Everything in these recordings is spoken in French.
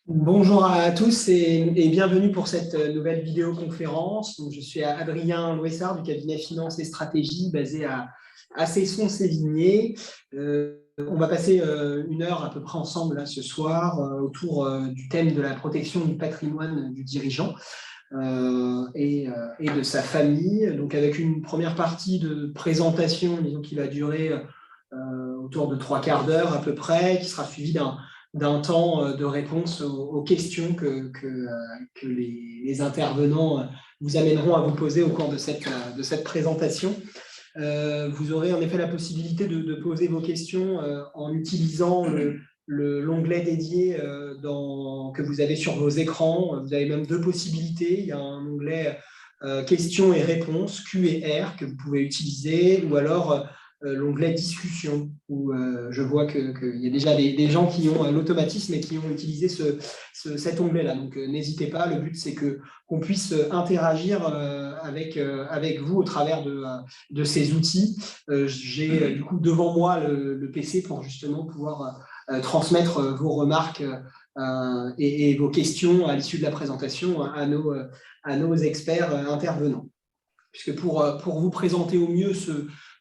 Bonjour à tous et bienvenue pour cette nouvelle vidéoconférence. Donc, je suis Adrien Louessard du cabinet Finance et Stratégie basé à Cesson-Sévigné. On va passer une heure à peu près ensemble là, ce soir autour du thème de la protection du patrimoine du dirigeant et de sa famille. Donc avec une première partie de présentation, disons qui va durer autour de 3/4 d'heure à peu près, qui sera suivi d'un temps de réponse aux questions que les intervenants vous amèneront à vous poser au cours de cette présentation. Vous aurez en effet la possibilité de poser vos questions en utilisant l'onglet dédié que vous avez sur vos écrans. Vous avez même deux possibilités. Il y a un onglet questions et réponses, Q et R, que vous pouvez utiliser, ou alors l'onglet discussion, où je vois qu'il y a déjà des gens qui ont l'automatisme et qui ont utilisé cet onglet-là. Donc n'hésitez pas, le but c'est qu'on puisse interagir avec vous au travers de ces outils. J'ai du coup devant moi le PC pour justement pouvoir transmettre vos remarques et vos questions à l'issue de la présentation à nos experts intervenants. Puisque pour vous présenter au mieux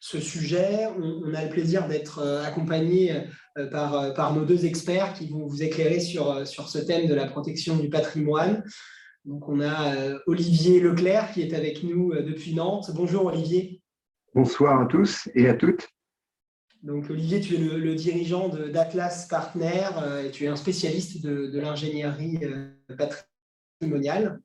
ce sujet, on a le plaisir d'être accompagné par nos deux experts qui vont vous éclairer sur ce thème de la protection du patrimoine. Donc, on a Olivier Leclerc qui est avec nous depuis Nantes. Bonjour Olivier. Bonsoir à tous et à toutes. Donc Olivier, tu es le dirigeant d'Atlas Partners et tu es un spécialiste de l'ingénierie patrimoniale.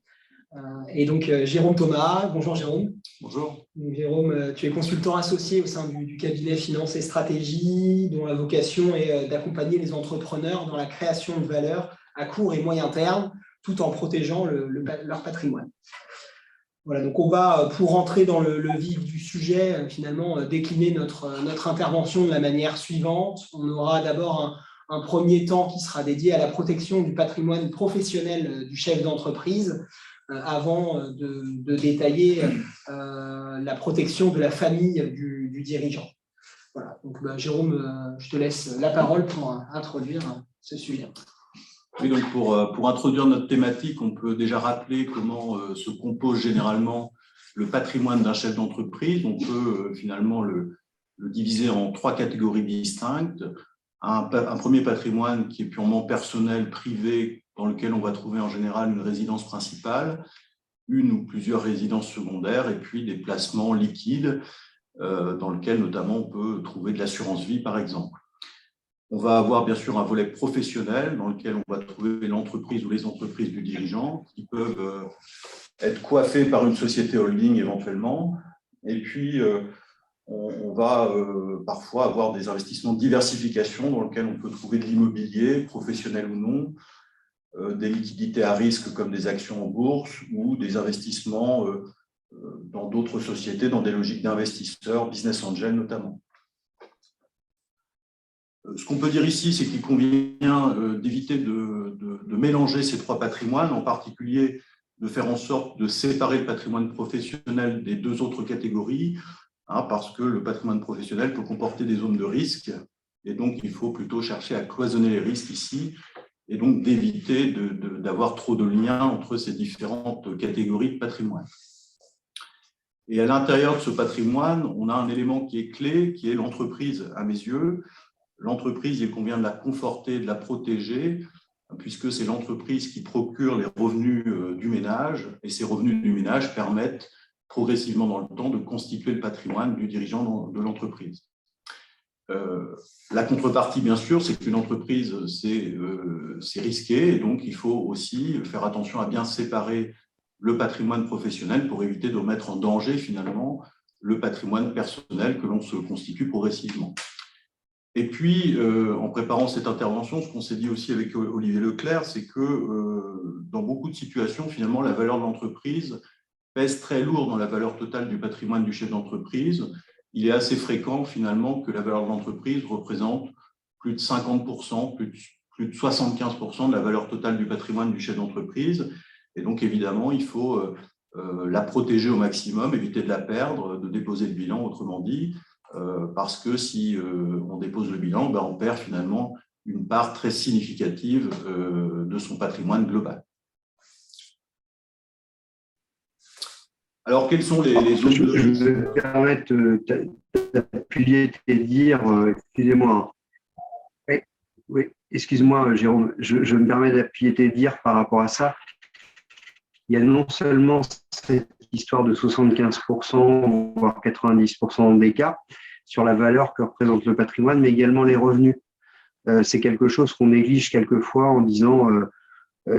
Et donc Jérôme Thomas. Bonjour Jérôme. Bonjour. Donc, Jérôme, tu es consultant associé au sein du cabinet Finance et Stratégie, dont la vocation est d'accompagner les entrepreneurs dans la création de valeur à court et moyen terme, tout en protégeant leur patrimoine. Voilà, donc on va, pour rentrer dans le vif du sujet, finalement, décliner notre intervention de la manière suivante. On aura d'abord un premier temps qui sera dédié à la protection du patrimoine professionnel du chef d'entreprise, avant de détailler la protection de la famille du dirigeant. Voilà, donc Jérôme, je te laisse la parole pour introduire ce sujet. Oui, donc pour introduire notre thématique, on peut déjà rappeler comment se compose généralement le patrimoine d'un chef d'entreprise. On peut finalement le diviser en 3 catégories distinctes. Un premier patrimoine qui est purement personnel, privé, dans lequel on va trouver en général une résidence principale, une ou plusieurs résidences secondaires, et puis des placements liquides, dans lesquels notamment on peut trouver de l'assurance vie, par exemple. On va avoir bien sûr un volet professionnel dans lequel on va trouver l'entreprise ou les entreprises du dirigeant qui peuvent être coiffées par une société holding éventuellement. Et puis, on va parfois avoir des investissements de diversification dans lesquels on peut trouver de l'immobilier, professionnel ou non, des liquidités à risque comme des actions en bourse ou des investissements dans d'autres sociétés, dans des logiques d'investisseurs, business angel notamment. Ce qu'on peut dire ici, c'est qu'il convient d'éviter de mélanger ces 3 patrimoines, en particulier de faire en sorte de séparer le patrimoine professionnel des 2 autres catégories, parce que le patrimoine professionnel peut comporter des zones de risque, et donc il faut plutôt chercher à cloisonner les risques ici, et donc d'éviter d'avoir trop de liens entre ces différentes catégories de patrimoine. Et à l'intérieur de ce patrimoine, on a un élément qui est clé, qui est l'entreprise, à mes yeux. L'entreprise, il convient de la conforter, de la protéger, puisque c'est l'entreprise qui procure les revenus du ménage, et ces revenus du ménage permettent progressivement dans le temps de constituer le patrimoine du dirigeant de l'entreprise. La contrepartie, bien sûr, c'est qu'une entreprise, c'est risqué, et donc il faut aussi faire attention à bien séparer le patrimoine professionnel pour éviter de mettre en danger finalement le patrimoine personnel que l'on se constitue progressivement. Et puis, en préparant cette intervention, ce qu'on s'est dit aussi avec Olivier Leclerc, c'est que dans beaucoup de situations, finalement, la valeur de l'entreprise pèse très lourd dans la valeur totale du patrimoine du chef d'entreprise. Il est assez fréquent, finalement, que la valeur de l'entreprise représente plus de 50%, plus de 75% de la valeur totale du patrimoine du chef d'entreprise. Et donc, évidemment, il faut la protéger au maximum, éviter de la perdre, de déposer le bilan, autrement dit, parce que si on dépose le bilan, on perd finalement une part très significative de son patrimoine global. Alors, quelles sont les zones de risque? Je vais me permettre d'appuyer et de dire, excusez-moi. Oui, excuse-moi, Jérôme, je me permets d'appuyer et de dire par rapport à ça. Il y a non seulement cette histoire de 75%, voire 90% d'écart sur la valeur que représente le patrimoine, mais également les revenus. C'est quelque chose qu'on néglige quelquefois en disant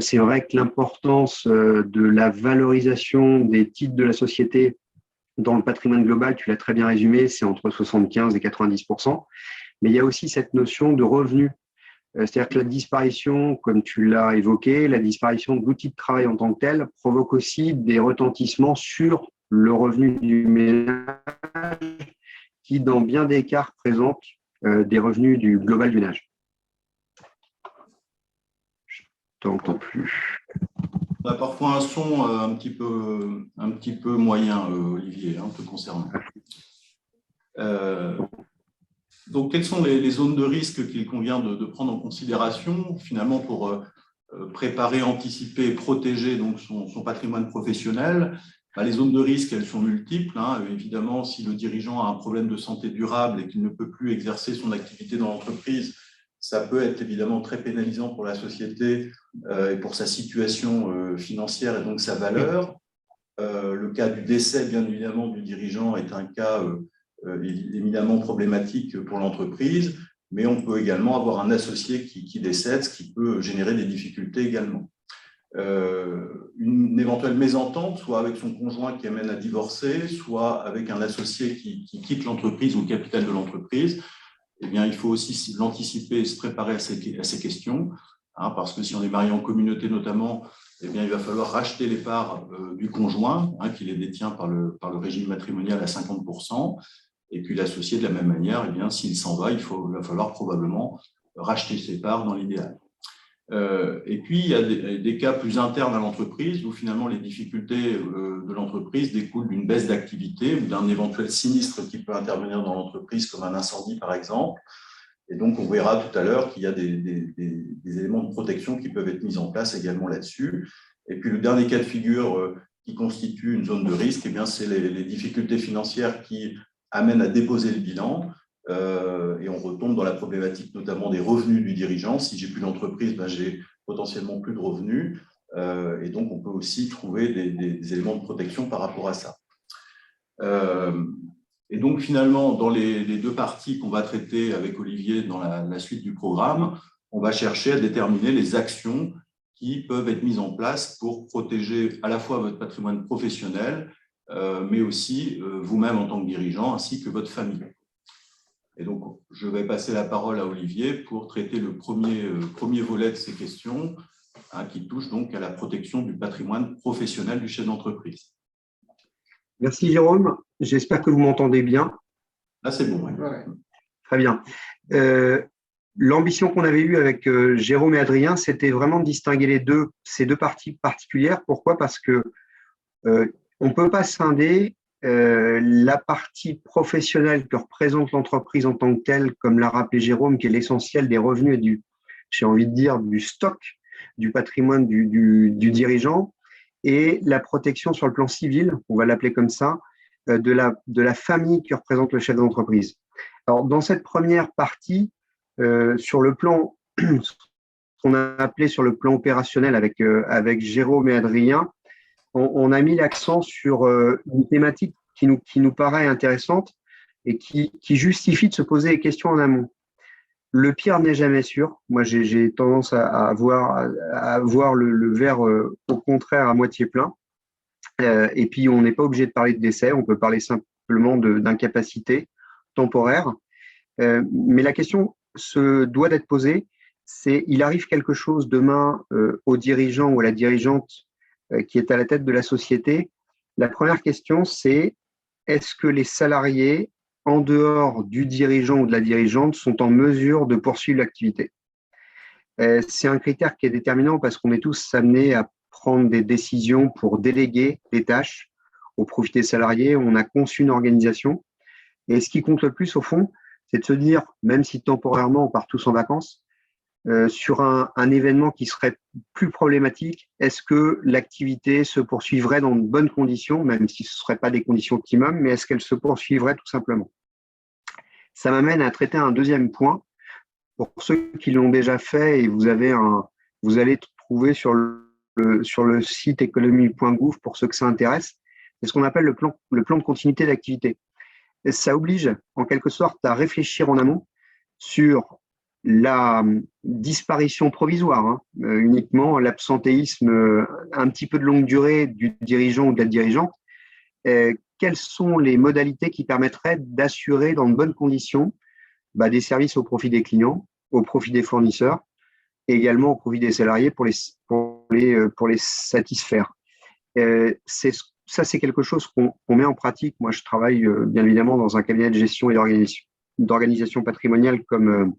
c'est vrai que l'importance de la valorisation des titres de la société dans le patrimoine global, tu l'as très bien résumé, c'est entre 75 et 90%. Mais il y a aussi cette notion de revenu. C'est-à-dire que la disparition, comme tu l'as évoqué, la disparition de l'outil de travail en tant que tel provoque aussi des retentissements sur le revenu du ménage qui, dans bien des cas, représente des revenus du global du ménage. Je t'entends plus. On a parfois un son un petit peu moyen, Olivier, te concernant. Donc, quelles sont les zones de risque qu'il convient de prendre en considération, finalement, pour préparer, anticiper et protéger donc, son patrimoine professionnel? Les zones de risque, elles sont multiples. Évidemment, si le dirigeant a un problème de santé durable et qu'il ne peut plus exercer son activité dans l'entreprise, ça peut être évidemment très pénalisant pour la société et pour sa situation financière et donc sa valeur. Le cas du décès, bien évidemment, du dirigeant est un cas éminemment problématique pour l'entreprise, mais on peut également avoir un associé qui décède, ce qui peut générer des difficultés également. Une éventuelle mésentente, soit avec son conjoint qui amène à divorcer, soit avec un associé qui quitte l'entreprise ou le capital de l'entreprise, eh bien, il faut aussi l'anticiper et se préparer à ces questions, parce que si on est marié en communauté notamment, eh bien, il va falloir racheter les parts du conjoint, qui les détient par le régime matrimonial à 50%, et puis l'associé de la même manière, eh bien, s'il s'en va, il va falloir probablement racheter ses parts dans l'idéal. Et puis, il y a des cas plus internes à l'entreprise où finalement les difficultés de l'entreprise découlent d'une baisse d'activité ou d'un éventuel sinistre qui peut intervenir dans l'entreprise, comme un incendie par exemple. Et donc, on verra tout à l'heure qu'il y a des éléments de protection qui peuvent être mis en place également là-dessus. Et puis, le dernier cas de figure qui constitue une zone de risque, eh bien, c'est les difficultés financières qui amènent à déposer le bilan. Et on retombe dans la problématique notamment des revenus du dirigeant. Si j'ai plus d'entreprise, j'ai potentiellement plus de revenus. Et donc, on peut aussi trouver des éléments de protection par rapport à ça. Et donc, finalement, dans les deux parties qu'on va traiter avec Olivier dans la suite du programme, on va chercher à déterminer les actions qui peuvent être mises en place pour protéger à la fois votre patrimoine professionnel, mais aussi vous-même en tant que dirigeant, ainsi que votre famille. Et donc, je vais passer la parole à Olivier pour traiter le premier volet de ces questions, qui touche donc à la protection du patrimoine professionnel du chef d'entreprise. Merci Jérôme, j'espère que vous m'entendez bien. Là, c'est bon. Ouais. Très bien. L'ambition qu'on avait eue avec Jérôme et Adrien, c'était vraiment de distinguer ces deux parties particulières. Pourquoi? Parce que on ne peut pas scinder la partie professionnelle que représente l'entreprise en tant que telle, comme l'a rappelé Jérôme, qui est l'essentiel des revenus et j'ai envie de dire, du stock, du patrimoine du dirigeant, et la protection sur le plan civil, on va l'appeler comme ça, de la famille que représente le chef d'entreprise. Alors, dans cette première partie, sur le plan, ce qu'on a appelé sur le plan opérationnel avec Jérôme et Adrien, on a mis l'accent sur une thématique qui nous paraît intéressante et qui justifie de se poser des questions en amont. Le pire n'est jamais sûr. Moi, j'ai tendance à voir le verre au contraire à moitié plein. Et puis, on n'est pas obligé de parler de décès, on peut parler simplement d'incapacité temporaire. Mais la question doit d'être posée, c'est il arrive quelque chose demain au dirigeant ou à la dirigeante qui est à la tête de la société. La première question, c'est est-ce que les salariés, en dehors du dirigeant ou de la dirigeante, sont en mesure de poursuivre l'activité? C'est un critère qui est déterminant parce qu'on est tous amenés à prendre des décisions pour déléguer des tâches au profit des salariés. On a conçu une organisation. Et ce qui compte le plus, au fond, c'est de se dire, même si temporairement on part tous en vacances, sur un événement qui serait plus problématique, est-ce que l'activité se poursuivrait dans de bonnes conditions, même si ce ne seraient pas des conditions optimum, mais est-ce qu'elle se poursuivrait tout simplement? Ça m'amène à traiter un deuxième point. Pour ceux qui l'ont déjà fait, et vous allez trouver sur le site économie.gouv pour ceux que ça intéresse, c'est ce qu'on appelle le plan de continuité d'activité. Ça oblige en quelque sorte à réfléchir en amont sur la disparition provisoire, uniquement l'absentéisme un petit peu de longue durée du dirigeant ou de la dirigeante. Quelles sont les modalités qui permettraient d'assurer dans de bonnes conditions des services au profit des clients, au profit des fournisseurs et également au profit des salariés pour les satisfaire. Ça, c'est quelque chose qu'on met en pratique. Moi, je travaille bien évidemment dans un cabinet de gestion et d'organisation patrimoniale comme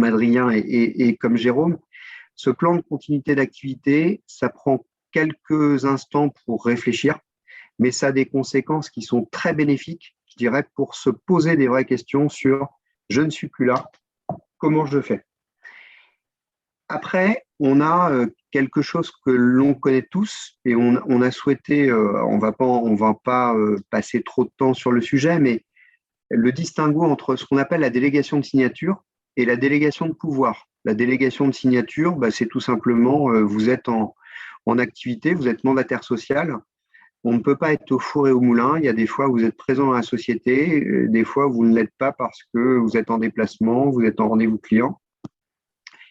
Adrien et comme Jérôme. Ce plan de continuité d'activité, ça prend quelques instants pour réfléchir, mais ça a des conséquences qui sont très bénéfiques, je dirais, pour se poser des vraies questions sur « je ne suis plus là, comment je fais ?» Après, on a quelque chose que l'on connaît tous et on a souhaité, on va pas passer trop de temps sur le sujet, mais le distinguo entre ce qu'on appelle la délégation de signature et la délégation de pouvoir. La délégation de signature, c'est tout simplement, vous êtes en activité, vous êtes mandataire social. On ne peut pas être au four et au moulin. Il y a des fois où vous êtes présent dans la société, des fois où vous ne l'êtes pas parce que vous êtes en déplacement, vous êtes en rendez-vous client.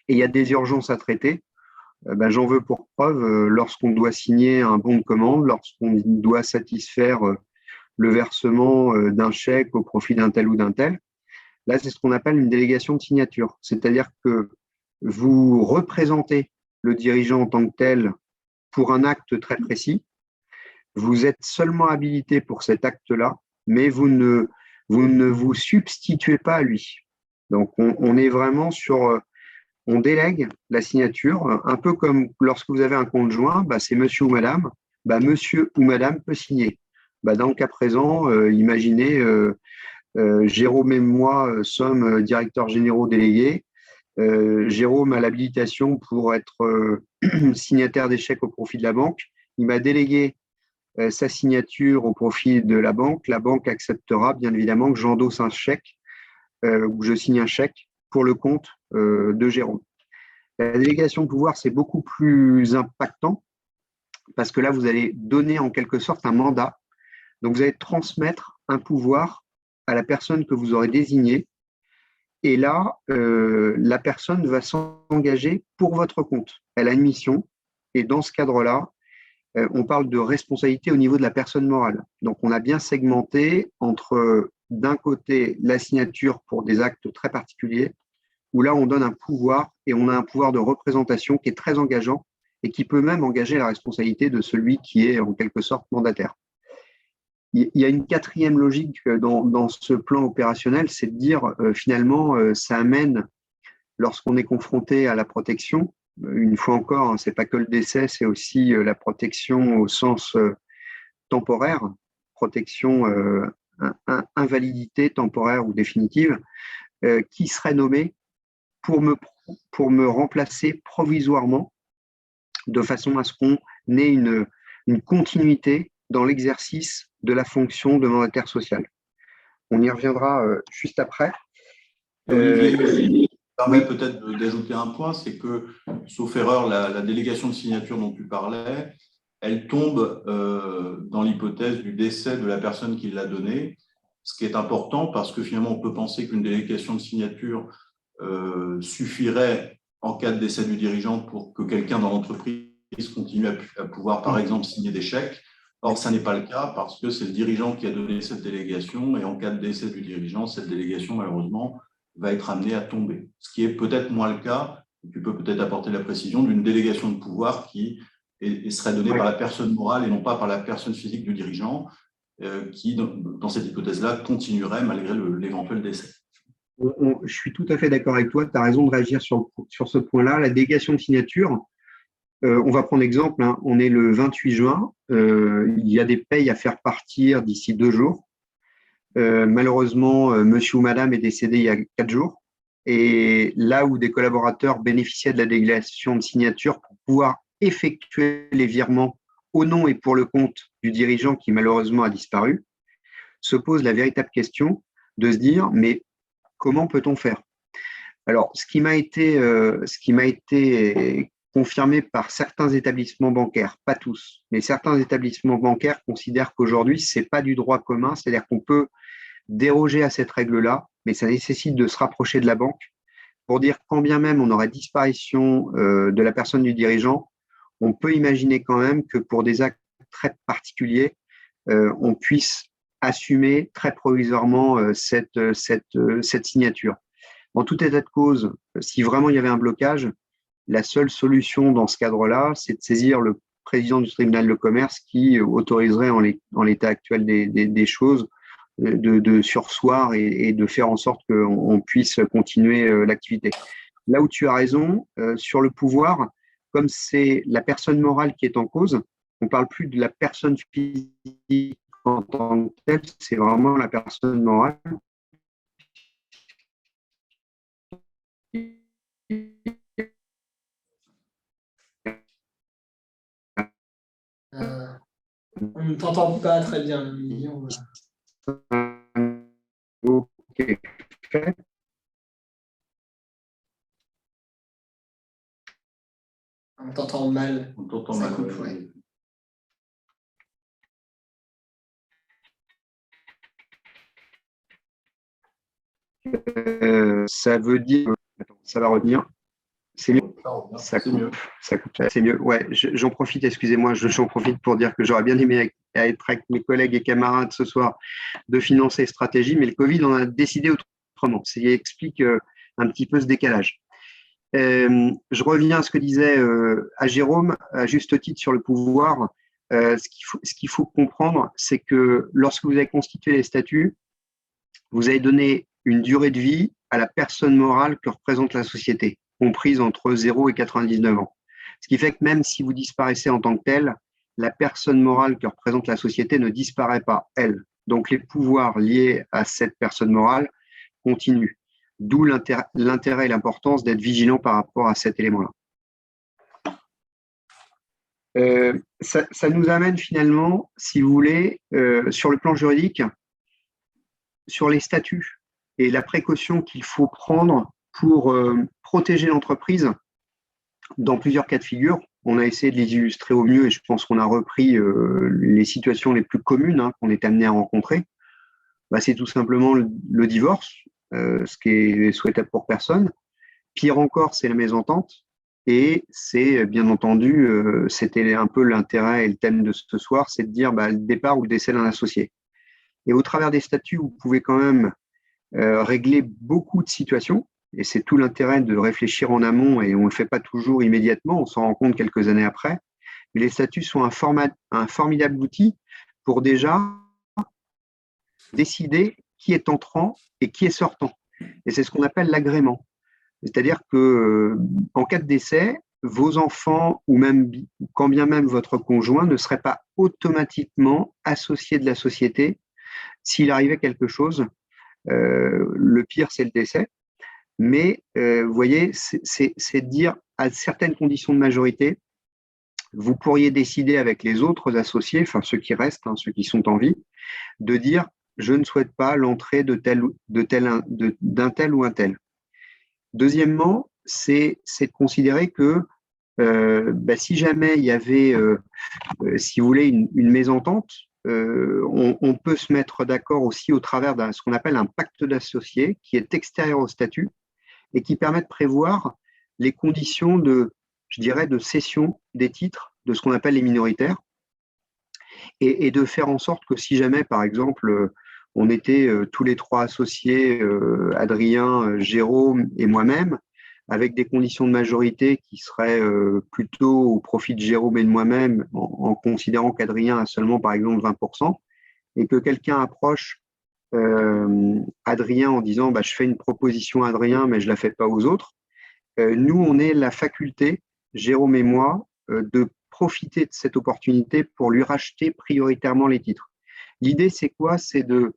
Et il y a des urgences à traiter. J'en veux pour preuve lorsqu'on doit signer un bon de commande, lorsqu'on doit satisfaire le versement d'un chèque au profit d'un tel ou d'un tel. Là, c'est ce qu'on appelle une délégation de signature. C'est-à-dire que vous représentez le dirigeant en tant que tel pour un acte très précis. Vous êtes seulement habilité pour cet acte-là, mais vous ne vous substituez pas à lui. Donc, on est vraiment sur… on délègue la signature, un peu comme lorsque vous avez un conjoint, c'est monsieur ou madame, monsieur ou madame peut signer. Dans le cas présent, imaginez, Jérôme et moi sommes directeurs généraux délégués. Jérôme a l'habilitation pour être signataire des chèques au profit de la banque. Il m'a délégué sa signature au profit de la banque. La banque acceptera bien évidemment que j'endosse un chèque ou que je signe un chèque pour le compte de Jérôme. La délégation de pouvoir, c'est beaucoup plus impactant parce que là, vous allez donner en quelque sorte un mandat. Donc, vous allez transmettre un pouvoir à la personne que vous aurez désignée. Et là, la personne va s'engager pour votre compte. Elle a une mission. Et dans ce cadre-là, on parle de responsabilité au niveau de la personne morale. Donc, on a bien segmenté entre, d'un côté, la signature pour des actes très particuliers, où là, on donne un pouvoir et on a un pouvoir de représentation qui est très engageant et qui peut même engager la responsabilité de celui qui est en quelque sorte mandataire. Il y a une quatrième logique dans ce plan opérationnel, c'est de dire finalement, ça amène, lorsqu'on est confronté à la protection, une fois encore, ce n'est pas que le décès, c'est aussi la protection au sens temporaire, protection, invalidité temporaire ou définitive, qui serait nommée pour me remplacer provisoirement de façon à ce qu'on ait une continuité dans l'exercice de la fonction de mandataire social. On y reviendra juste après. Olivier, ça permet peut-être d'ajouter un point, c'est que, sauf erreur, la délégation de signature dont tu parlais, elle tombe dans l'hypothèse du décès de la personne qui l'a donnée, ce qui est important parce que finalement, on peut penser qu'une délégation de signature suffirait en cas de décès du dirigeant pour que quelqu'un dans l'entreprise continue à pouvoir, par exemple, signer des chèques. Or, ça n'est pas le cas parce que c'est le dirigeant qui a donné cette délégation et en cas de décès du dirigeant, cette délégation, malheureusement, va être amenée à tomber. Ce qui est peut-être moins le cas, tu peux peut-être apporter la précision, d'une délégation de pouvoir qui serait donnée par la personne morale et non pas par la personne physique du dirigeant, qui, dans cette hypothèse-là, continuerait malgré l'éventuel décès. Je suis tout à fait d'accord avec toi, tu as raison de réagir sur ce point-là. La délégation de signature, on va prendre l'exemple, on est le 28 juin, il y a des payes à faire partir d'ici 2 jours. Malheureusement, monsieur ou madame est décédé il y a 4 jours. et là où des collaborateurs bénéficiaient de la délégation de signature pour pouvoir effectuer les virements au nom et pour le compte du dirigeant qui malheureusement a disparu, se pose la véritable question de se dire, mais comment peut-on faire? Alors, ce qui m'a été confirmé par certains établissements bancaires, pas tous, mais certains établissements bancaires considèrent qu'aujourd'hui, ce n'est pas du droit commun, c'est-à-dire qu'on peut déroger à cette règle-là, mais ça nécessite de se rapprocher de la banque pour dire quand bien même on aurait disparition de la personne du dirigeant, on peut imaginer quand même que pour des actes très particuliers, on puisse assumer très provisoirement cette signature. En tout état de cause, si vraiment il y avait un blocage, la seule solution dans ce cadre-là, c'est de saisir le président du tribunal de commerce qui autoriserait en l'état actuel des choses de surseoir et de faire en sorte qu'on puisse continuer l'activité. Là où tu as raison, sur le pouvoir, comme c'est la personne morale qui est en cause, on ne parle plus de la personne physique en tant que telle, c'est vraiment la personne morale. On ne t'entend pas très bien. Ok. On t'entend mal. On t'entend Ça mal. coupe, ouais. Ça veut dire. Attends, ça va revenir. C'est mieux. Ça coupe. Mieux. Ça coupe. C'est mieux. Ouais, j'en profite, excusez-moi, j'en profite pour dire que j'aurais bien aimé être avec mes collègues et camarades ce soir de financer stratégie, mais le Covid en a décidé autrement. Ça explique un petit peu ce décalage. Je reviens à ce que disait à Jérôme, à juste titre sur le pouvoir. Ce qu'il faut comprendre, c'est que lorsque vous avez constitué les statuts, vous avez donné une durée de vie à la personne morale que représente la société, comprise entre 0 et 99 ans. Ce qui fait que même si vous disparaissez en tant que tel, la personne morale que représente la société ne disparaît pas, elle. Donc les pouvoirs liés à cette personne morale continuent. D'où l'intérêt et l'importance d'être vigilant par rapport à cet élément-là. Ça nous amène finalement, si vous voulez, sur le plan juridique, sur les statuts et la précaution qu'il faut prendre pour protéger l'entreprise dans plusieurs cas de figure. On a essayé de les illustrer au mieux et je pense qu'on a repris les situations les plus communes qu'on est amené à rencontrer. C'est tout simplement le divorce, ce qui est souhaitable pour personne. Pire encore, c'est la mésentente. Et c'est bien entendu, c'était un peu l'intérêt et le thème de ce soir, c'est de dire le départ ou le décès d'un associé. Et au travers des statuts, vous pouvez quand même régler beaucoup de situations. Et c'est tout l'intérêt de réfléchir en amont et on ne le fait pas toujours immédiatement, on s'en rend compte quelques années après. Mais les statuts sont un formidable outil pour déjà décider qui est entrant et qui est sortant. Et c'est ce qu'on appelle l'agrément. C'est-à-dire que en cas de décès, vos enfants ou même quand bien même votre conjoint ne serait pas automatiquement associé de la société s'il arrivait quelque chose. Le pire, c'est le décès. Mais vous voyez, c'est de dire à certaines conditions de majorité, vous pourriez décider avec les autres associés, enfin ceux qui restent, ceux qui sont en vie, de dire je ne souhaite pas l'entrée d'un tel ou un tel. Deuxièmement, c'est de considérer que si jamais il y avait, si vous voulez, une mésentente, on peut se mettre d'accord aussi au travers de ce qu'on appelle un pacte d'associés qui est extérieur au statut et qui permet de prévoir les conditions de cession des titres de ce qu'on appelle les minoritaires et de faire en sorte que si jamais, par exemple, on était tous les trois associés, Adrien, Jérôme et moi-même, avec des conditions de majorité qui seraient plutôt au profit de Jérôme et de moi-même, en considérant qu'Adrien a seulement, par exemple, 20%, et que quelqu'un approche Adrien en disant je fais une proposition à Adrien, mais je ne la fais pas aux autres. Nous, on est la faculté, Jérôme et moi, de profiter de cette opportunité pour lui racheter prioritairement les titres. L'idée, c'est quoi? C'est de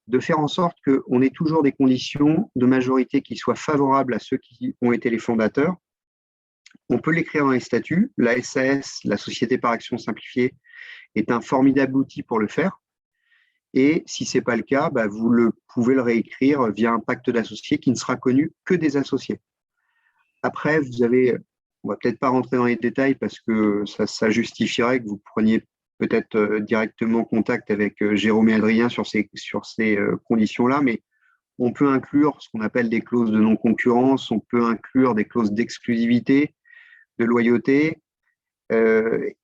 de faire en sorte qu'on ait toujours des conditions de majorité qui soient favorables à ceux qui ont été les fondateurs. On peut l'écrire dans les statuts. La SAS, la Société par action simplifiée, est un formidable outil pour le faire. Et si ce n'est pas le cas, vous pouvez le réécrire via un pacte d'associés qui ne sera connu que des associés. Après, on ne va peut-être pas rentrer dans les détails parce que ça justifierait que vous preniez peut-être directement contact avec Jérôme et Adrien sur ces conditions-là, mais on peut inclure ce qu'on appelle des clauses de non-concurrence, on peut inclure des clauses d'exclusivité, de loyauté,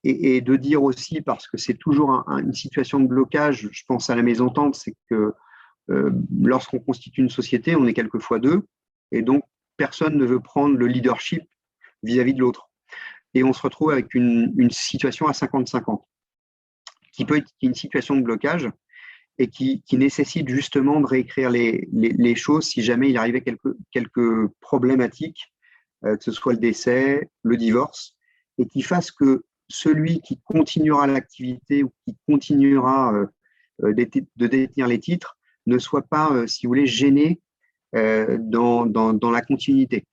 et de dire aussi, parce que c'est toujours une situation de blocage, je pense à la maison-tente, c'est que lorsqu'on constitue une société, on est quelquefois deux, et donc personne ne veut prendre le leadership vis-à-vis de l'autre. Et on se retrouve avec une situation à 50-50, qui peut être une situation de blocage et qui nécessite justement de réécrire les choses si jamais il arrivait quelques problématiques, que ce soit le décès, le divorce, et qui fasse que celui qui continuera l'activité ou qui continuera de détenir les titres ne soit pas, si vous voulez, gêné dans la continuité.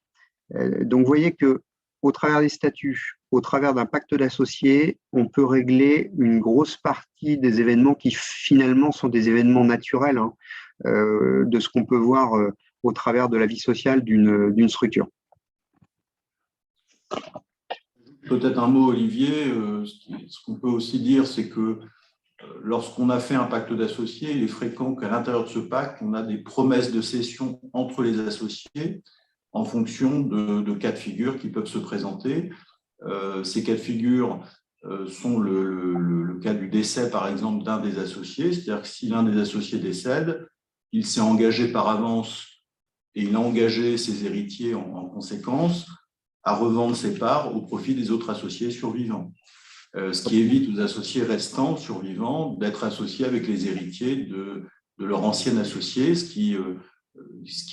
Donc, vous voyez que au travers des statuts, au travers d'un pacte d'associés, on peut régler une grosse partie des événements qui finalement sont des événements naturels de ce qu'on peut voir au travers de la vie sociale d'une structure. Peut-être un mot, Olivier. Ce qu'on peut aussi dire, c'est que lorsqu'on a fait un pacte d'associés, il est fréquent qu'à l'intérieur de ce pacte, on a des promesses de cession entre les associés en fonction de cas de figure qui peuvent se présenter. Ces cas de figure sont le cas du décès, par exemple, d'un des associés. C'est-à-dire que si l'un des associés décède, il s'est engagé par avance et il a engagé ses héritiers en conséquence à revendre ses parts au profit des autres associés survivants. Ce qui évite aux associés restants survivants d'être associés avec les héritiers de leur ancien associé, ce qui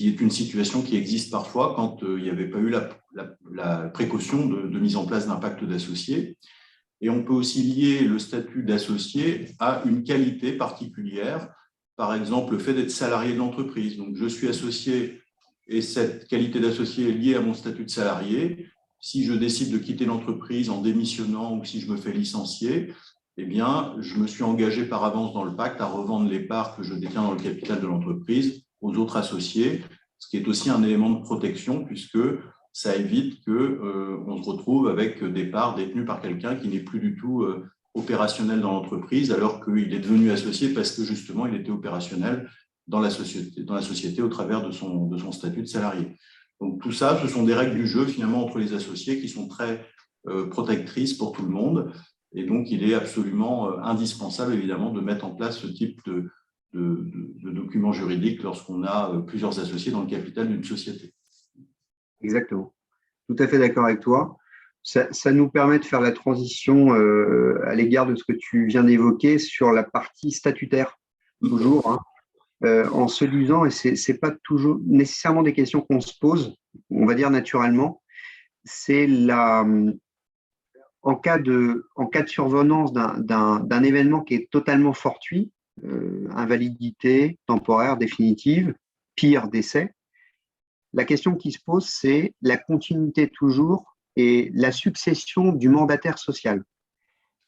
est une situation qui existe parfois quand il n'y avait pas eu la précaution de mise en place d'un pacte d'associés. Et on peut aussi lier le statut d'associé à une qualité particulière, par exemple le fait d'être salarié de l'entreprise. Donc je suis associé et cette qualité d'associé est liée à mon statut de salarié. Si je décide de quitter l'entreprise en démissionnant ou si je me fais licencier, eh bien, je me suis engagé par avance dans le pacte à revendre les parts que je détiens dans le capital de l'entreprise aux autres associés, ce qui est aussi un élément de protection puisque ça évite qu'on se retrouve avec des parts détenues par quelqu'un qui n'est plus du tout opérationnel dans l'entreprise alors qu'il est devenu associé parce que justement, il était opérationnel dans la société au travers de son statut de salarié. Donc tout ça, ce sont des règles du jeu finalement entre les associés qui sont très protectrices pour tout le monde. Et donc, il est absolument indispensable évidemment de mettre en place ce type de documents juridiques lorsqu'on a plusieurs associés dans le capital d'une société. Exactement. Tout à fait d'accord avec toi. Ça nous permet de faire la transition à l'égard de ce que tu viens d'évoquer sur la partie statutaire, toujours, en se disant, et ce n'est pas toujours nécessairement des questions qu'on se pose, on va dire naturellement, c'est en cas de survenance d'un événement qui est totalement fortuit, invalidité temporaire, définitive, pire, décès, la question qui se pose, c'est la continuité toujours et la succession du mandataire social.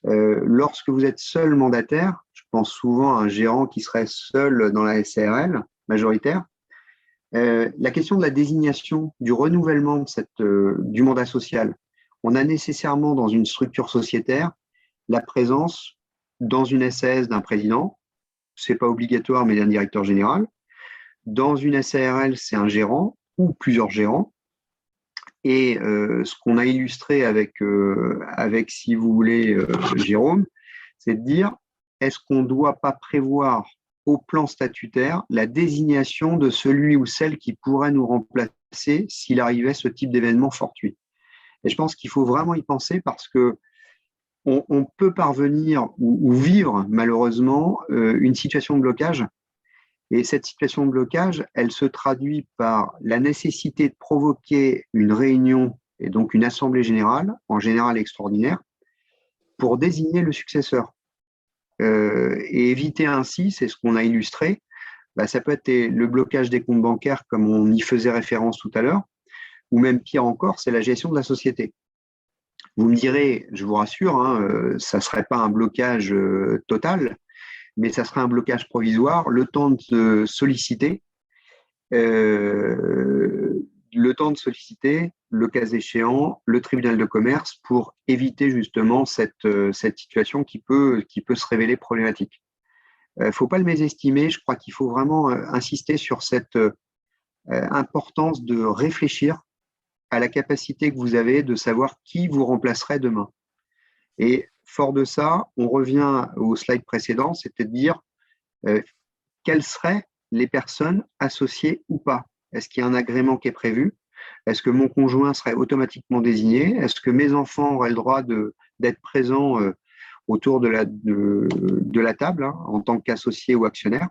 Lorsque vous êtes seul mandataire, je pense souvent à un gérant qui serait seul dans la SARL majoritaire, la question de la désignation, du renouvellement du mandat social, on a nécessairement dans une structure sociétaire la présence dans une SAS d'un président, ce n'est pas obligatoire, mais d'un directeur général. Dans une SARL, c'est un gérant ou plusieurs gérants. Et ce qu'on a illustré avec, si vous voulez, Jérôme, c'est de dire, est-ce qu'on ne doit pas prévoir au plan statutaire la désignation de celui ou celle qui pourrait nous remplacer s'il arrivait ce type d'événement fortuit. Et je pense qu'il faut vraiment y penser parce que on peut parvenir ou vivre malheureusement une situation de blocage. Et cette situation de blocage, elle se traduit par la nécessité de provoquer une réunion et donc une assemblée générale, en général extraordinaire, pour désigner le successeur. Et éviter ainsi, c'est ce qu'on a illustré, Ça peut être le blocage des comptes bancaires, comme on y faisait référence tout à l'heure, ou même pire encore, c'est la gestion de la société. Vous me direz, je vous rassure, ça ne serait pas un blocage total, mais ça serait un blocage provisoire, le temps de solliciter, le cas échéant, le tribunal de commerce pour éviter justement cette situation qui peut se révéler problématique. Il ne faut pas le mésestimer, je crois qu'il faut vraiment insister sur cette importance de réfléchir à la capacité que vous avez de savoir qui vous remplacerait demain. Et fort de ça, on revient au slide précédent, c'est-à-dire quelles seraient les personnes associées ou pas. Est-ce qu'il y a un agrément qui est prévu? Est-ce que mon conjoint serait automatiquement désigné? Est-ce que mes enfants auraient le droit d'être présents autour de la table en tant qu'associés ou actionnaires?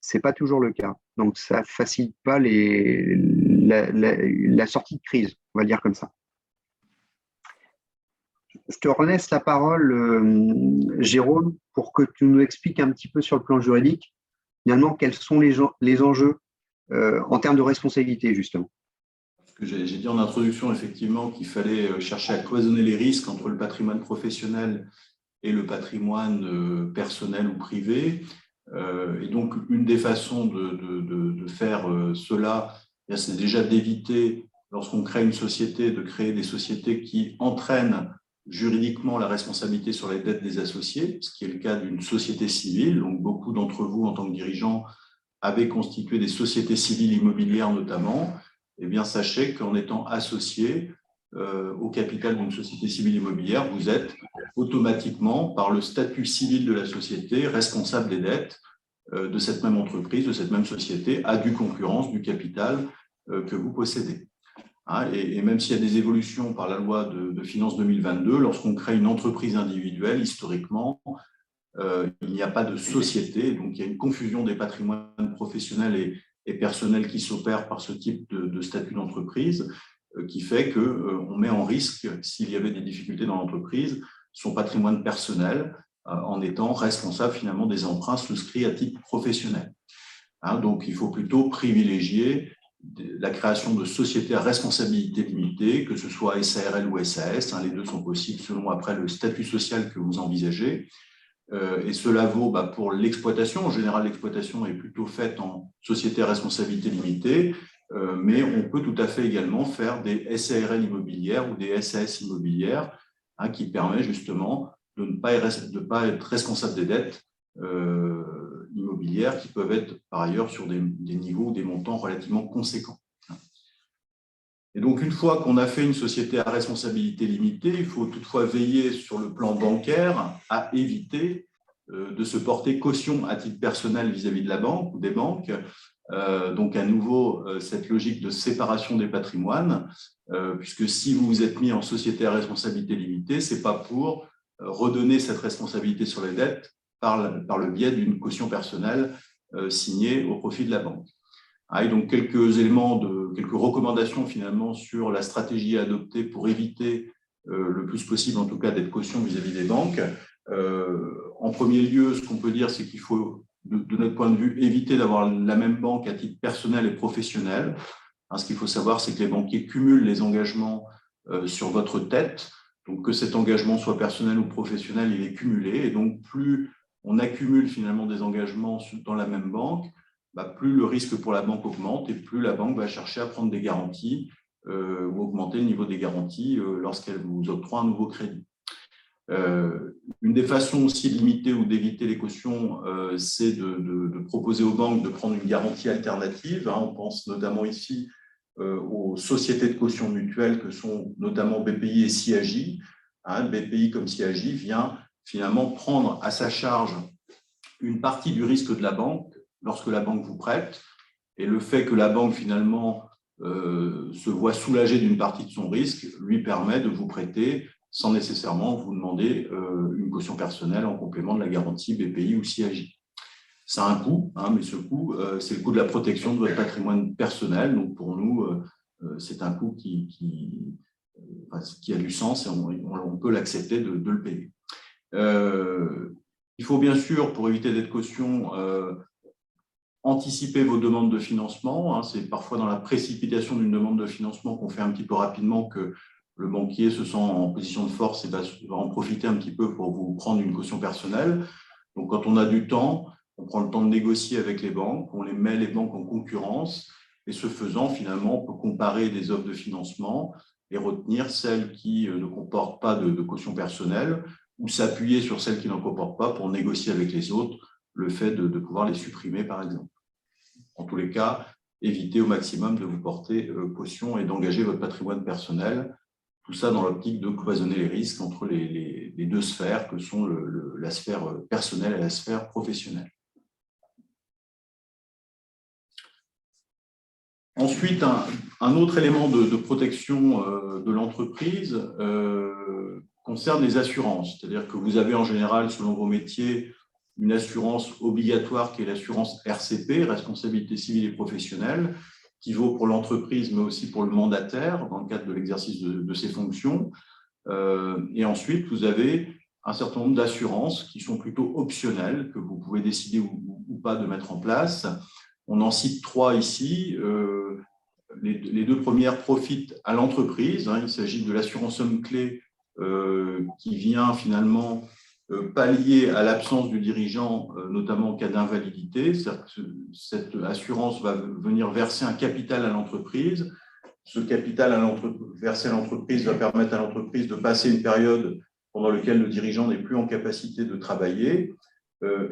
Ce n'est pas toujours le cas. Donc, ça ne facilite pas la sortie de crise, on va le dire comme ça. Je te relaisse la parole, Jérôme, pour que tu nous expliques un petit peu sur le plan juridique, finalement, quels sont les enjeux en termes de responsabilité, justement. J'ai dit en introduction, effectivement, qu'il fallait chercher à cloisonner les risques entre le patrimoine professionnel et le patrimoine personnel ou privé. Et donc, une des façons de faire cela, c'est déjà d'éviter, lorsqu'on crée une société, de créer des sociétés qui entraînent juridiquement la responsabilité sur les dettes des associés, ce qui est le cas d'une société civile. Donc, beaucoup d'entre vous, en tant que dirigeants, avaient constitué des sociétés civiles immobilières notamment. Eh bien, sachez qu'en étant associé au capital d'une société civile immobilière, vous êtes automatiquement, par le statut civil de la société, responsable des dettes de cette même entreprise, de cette même société, à due concurrence du capital que vous possédez. Et même s'il y a des évolutions par la loi de finances 2022, lorsqu'on crée une entreprise individuelle, historiquement, il n'y a pas de société, donc il y a une confusion des patrimoines professionnels et personnels qui s'opèrent par ce type de statut d'entreprise, qui fait qu'on met en risque, s'il y avait des difficultés dans l'entreprise, son patrimoine personnel en étant responsable finalement des emprunts souscrits à titre professionnel. Donc il faut plutôt privilégier la création de sociétés à responsabilité limitée, que ce soit SARL ou SAS, les deux sont possibles selon après le statut social que vous envisagez. Et cela vaut pour l'exploitation. En général, l'exploitation est plutôt faite en société à responsabilité limitée, mais on peut tout à fait également faire des SARL immobilières ou des SAS immobilières qui permettent justement de ne pas être responsable des dettes immobilières qui peuvent être par ailleurs sur des niveaux ou des montants relativement conséquents. Et donc, une fois qu'on a fait une société à responsabilité limitée, il faut toutefois veiller sur le plan bancaire à éviter de se porter caution à titre personnel vis-à-vis de la banque ou des banques. Donc, à nouveau, cette logique de séparation des patrimoines, puisque si vous vous êtes mis en société à responsabilité limitée, ce n'est pas pour redonner cette responsabilité sur les dettes par le biais d'une caution personnelle signée au profit de la banque. Et donc, quelques recommandations finalement sur la stratégie à adopter pour éviter le plus possible, en tout cas, d'être caution vis-à-vis des banques. En premier lieu, ce qu'on peut dire, c'est qu'il faut, de notre point de vue, éviter d'avoir la même banque à titre personnel et professionnel. Ce qu'il faut savoir, c'est que les banquiers cumulent les engagements sur votre tête. Donc, que cet engagement soit personnel ou professionnel, il est cumulé. Et donc, plus on accumule finalement des engagements dans la même banque, plus le risque pour la banque augmente et plus la banque va chercher à prendre des garanties ou augmenter le niveau des garanties lorsqu'elle vous octroie un nouveau crédit. Une des façons aussi de limiter ou d'éviter les cautions, c'est de proposer aux banques de prendre une garantie alternative. On pense notamment ici aux sociétés de caution mutuelle que sont notamment BPI et CIAJ. BPI comme CIAJ vient finalement prendre à sa charge une partie du risque de la banque lorsque la banque vous prête, et le fait que la banque finalement se voit soulagée d'une partie de son risque lui permet de vous prêter sans nécessairement vous demander une caution personnelle en complément de la garantie BPI ou CIAJ. Ça a un coût, mais ce coût, c'est le coût de la protection de votre patrimoine personnel. Donc pour nous, c'est un coût qui a du sens et on peut l'accepter de le payer. Il faut bien sûr, pour éviter d'être caution, anticipez vos demandes de financement. Hein, c'est parfois dans la précipitation d'une demande de financement qu'on fait un petit peu rapidement que le banquier se sent en position de force et va en profiter un petit peu pour vous prendre une caution personnelle. Donc, quand on a du temps, on prend le temps de négocier avec les banques, on les met les banques en concurrence et ce faisant, finalement, on peut comparer des offres de financement et retenir celles qui ne comportent pas de caution personnelle ou s'appuyer sur celles qui n'en comportent pas pour négocier avec les autres le fait de pouvoir les supprimer, par exemple. En tous les cas, évitez au maximum de vous porter caution et d'engager votre patrimoine personnel. Tout ça dans l'optique de cloisonner les risques entre les deux sphères que sont la sphère personnelle et la sphère professionnelle. Ensuite, un autre élément de protection de l'entreprise concerne les assurances. C'est-à-dire que vous avez en général, selon vos métiers, une assurance obligatoire qui est l'assurance RCP, responsabilité civile et professionnelle, qui vaut pour l'entreprise, mais aussi pour le mandataire dans le cadre de l'exercice de ses fonctions. Et ensuite, vous avez un certain nombre d'assurances qui sont plutôt optionnelles, que vous pouvez décider ou pas de mettre en place. On en cite 3 ici. Les 2 premières profitent à l'entreprise. Il s'agit de l'assurance somme clé qui vient finalement pallier à l'absence du dirigeant, notamment en cas d'invalidité. Cette assurance va venir verser un capital à l'entreprise. Ce capital versé à l'entreprise va permettre à l'entreprise de passer une période pendant laquelle le dirigeant n'est plus en capacité de travailler.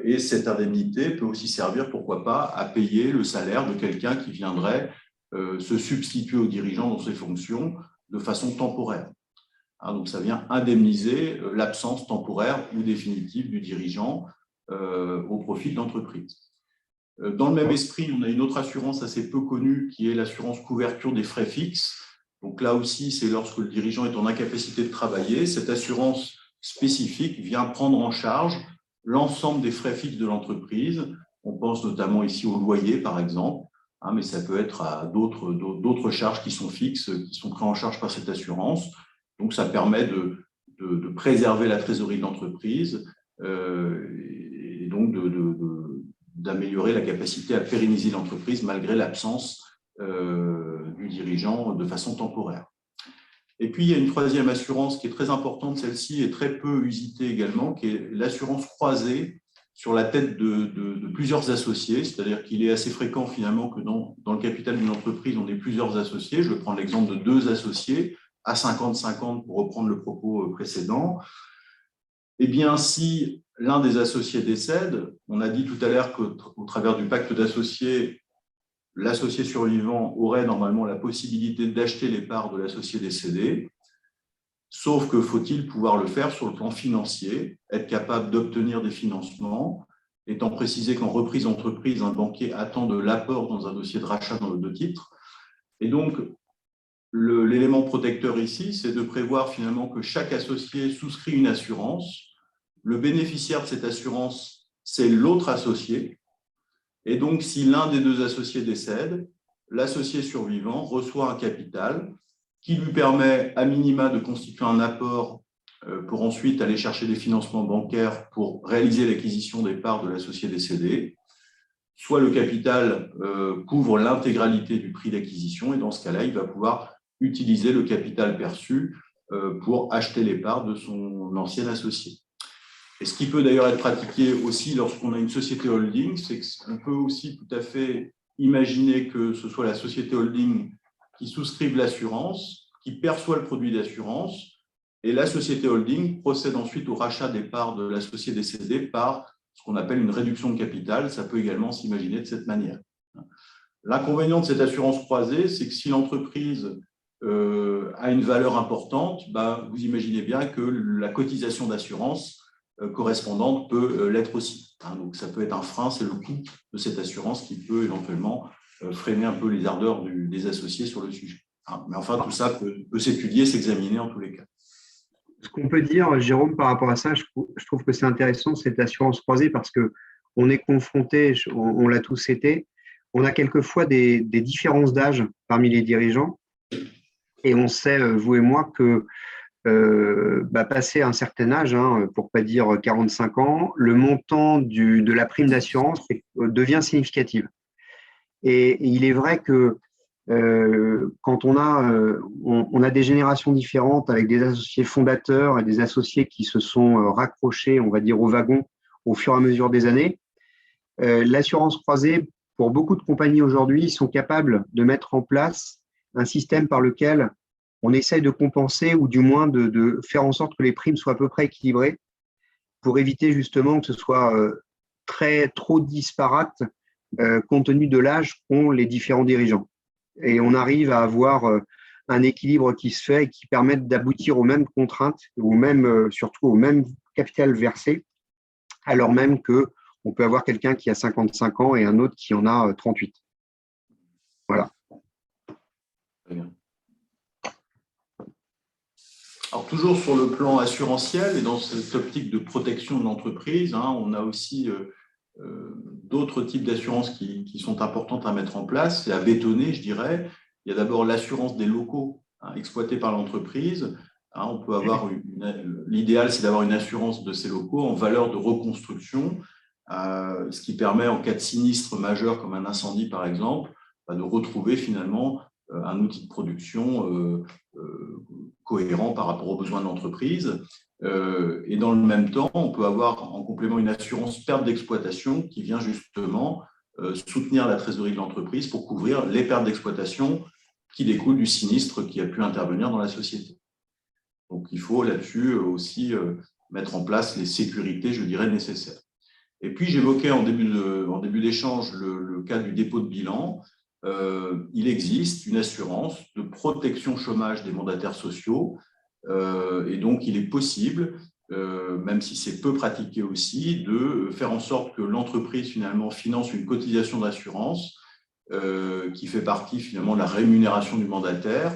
Et cette indemnité peut aussi servir, pourquoi pas, à payer le salaire de quelqu'un qui viendrait se substituer au dirigeant dans ses fonctions de façon temporaire. Donc, ça vient indemniser l'absence temporaire ou définitive du dirigeant au profit de l'entreprise. Dans le même esprit, on a une autre assurance assez peu connue qui est l'assurance couverture des frais fixes. Donc là aussi, c'est lorsque le dirigeant est en incapacité de travailler. Cette assurance spécifique vient prendre en charge l'ensemble des frais fixes de l'entreprise. On pense notamment ici au loyer, par exemple, mais ça peut être à d'autres charges qui sont fixes, qui sont prises en charge par cette assurance. Donc, ça permet de préserver la trésorerie de l'entreprise et donc d'améliorer la capacité à pérenniser l'entreprise malgré l'absence du dirigeant de façon temporaire. Et puis, il y a une troisième assurance qui est très importante, celle-ci est très peu usitée également, qui est l'assurance croisée sur la tête de plusieurs associés, c'est-à-dire qu'il est assez fréquent finalement que dans le capital d'une entreprise, on ait plusieurs associés. Je vais prendre l'exemple de 2 associés à 50-50 pour reprendre le propos précédent. Eh bien, si l'un des associés décède, on a dit tout à l'heure qu'au travers du pacte d'associés, l'associé survivant aurait normalement la possibilité d'acheter les parts de l'associé décédé, sauf que faut-il pouvoir le faire sur le plan financier, être capable d'obtenir des financements, étant précisé qu'en reprise d'entreprise, un banquier attend de l'apport dans un dossier de rachat de titres. Et donc, l'élément protecteur ici, c'est de prévoir finalement que chaque associé souscrit une assurance. Le bénéficiaire de cette assurance, c'est l'autre associé. Et donc, si l'un des 2 associés décède, l'associé survivant reçoit un capital qui lui permet à minima de constituer un apport pour ensuite aller chercher des financements bancaires pour réaliser l'acquisition des parts de l'associé décédé. Soit le capital couvre l'intégralité du prix d'acquisition et dans ce cas-là, il va pouvoir utiliser le capital perçu pour acheter les parts de son ancien associé. Et ce qui peut d'ailleurs être pratiqué aussi lorsqu'on a une société holding, c'est qu'on peut aussi tout à fait imaginer que ce soit la société holding qui souscrive l'assurance, qui perçoit le produit d'assurance, et la société holding procède ensuite au rachat des parts de l'associé décédé par ce qu'on appelle une réduction de capital. Ça peut également s'imaginer de cette manière. L'inconvénient de cette assurance croisée, c'est que si l'entreprise a une valeur importante, vous imaginez bien que la cotisation d'assurance correspondante peut l'être aussi. Donc, ça peut être un frein, c'est le coût de cette assurance qui peut éventuellement freiner un peu les ardeurs des associés sur le sujet. Mais enfin, tout ça peut s'étudier, s'examiner en tous les cas. Ce qu'on peut dire, Jérôme, par rapport à ça, je trouve que c'est intéressant, cette assurance croisée, parce qu'on est confronté, on l'a tous été, on a quelquefois des différences d'âge parmi les dirigeants, et on sait, vous et moi, que passé un certain âge, pour ne pas dire 45 ans, le montant de la prime d'assurance devient significatif. Et il est vrai que quand on a des générations différentes avec des associés fondateurs et des associés qui se sont raccrochés, on va dire, au wagon au fur et à mesure des années, l'assurance croisée, pour beaucoup de compagnies aujourd'hui, sont capables de mettre en place un système par lequel on essaye de compenser ou du moins de faire en sorte que les primes soient à peu près équilibrées pour éviter justement que ce soit trop disparate compte tenu de l'âge qu'ont les différents dirigeants. Et on arrive à avoir un équilibre qui se fait et qui permet d'aboutir aux mêmes contraintes, surtout au même capital versé, alors même qu'on peut avoir quelqu'un qui a 55 ans et un autre qui en a 38. Voilà. Très bien. Alors, toujours sur le plan assurantiel et dans cette optique de protection de l'entreprise, on a aussi d'autres types d'assurances qui sont importantes à mettre en place et à bétonner, je dirais. Il y a d'abord l'assurance des locaux exploités par l'entreprise. On peut avoir l'idéal, c'est d'avoir une assurance de ces locaux en valeur de reconstruction, ce qui permet, en cas de sinistre majeur comme un incendie par exemple, de retrouver finalement un outil de production cohérent par rapport aux besoins de l'entreprise. Et dans le même temps, on peut avoir en complément une assurance perte d'exploitation qui vient justement soutenir la trésorerie de l'entreprise pour couvrir les pertes d'exploitation qui découlent du sinistre qui a pu intervenir dans la société. Donc, il faut là-dessus aussi mettre en place les sécurités, je dirais, nécessaires. Et puis, j'évoquais en début d'échange le cas du dépôt de bilan. Il existe une assurance de protection chômage des mandataires sociaux et donc il est possible, même si c'est peu pratiqué aussi, de faire en sorte que l'entreprise finalement finance une cotisation d'assurance qui fait partie finalement de la rémunération du mandataire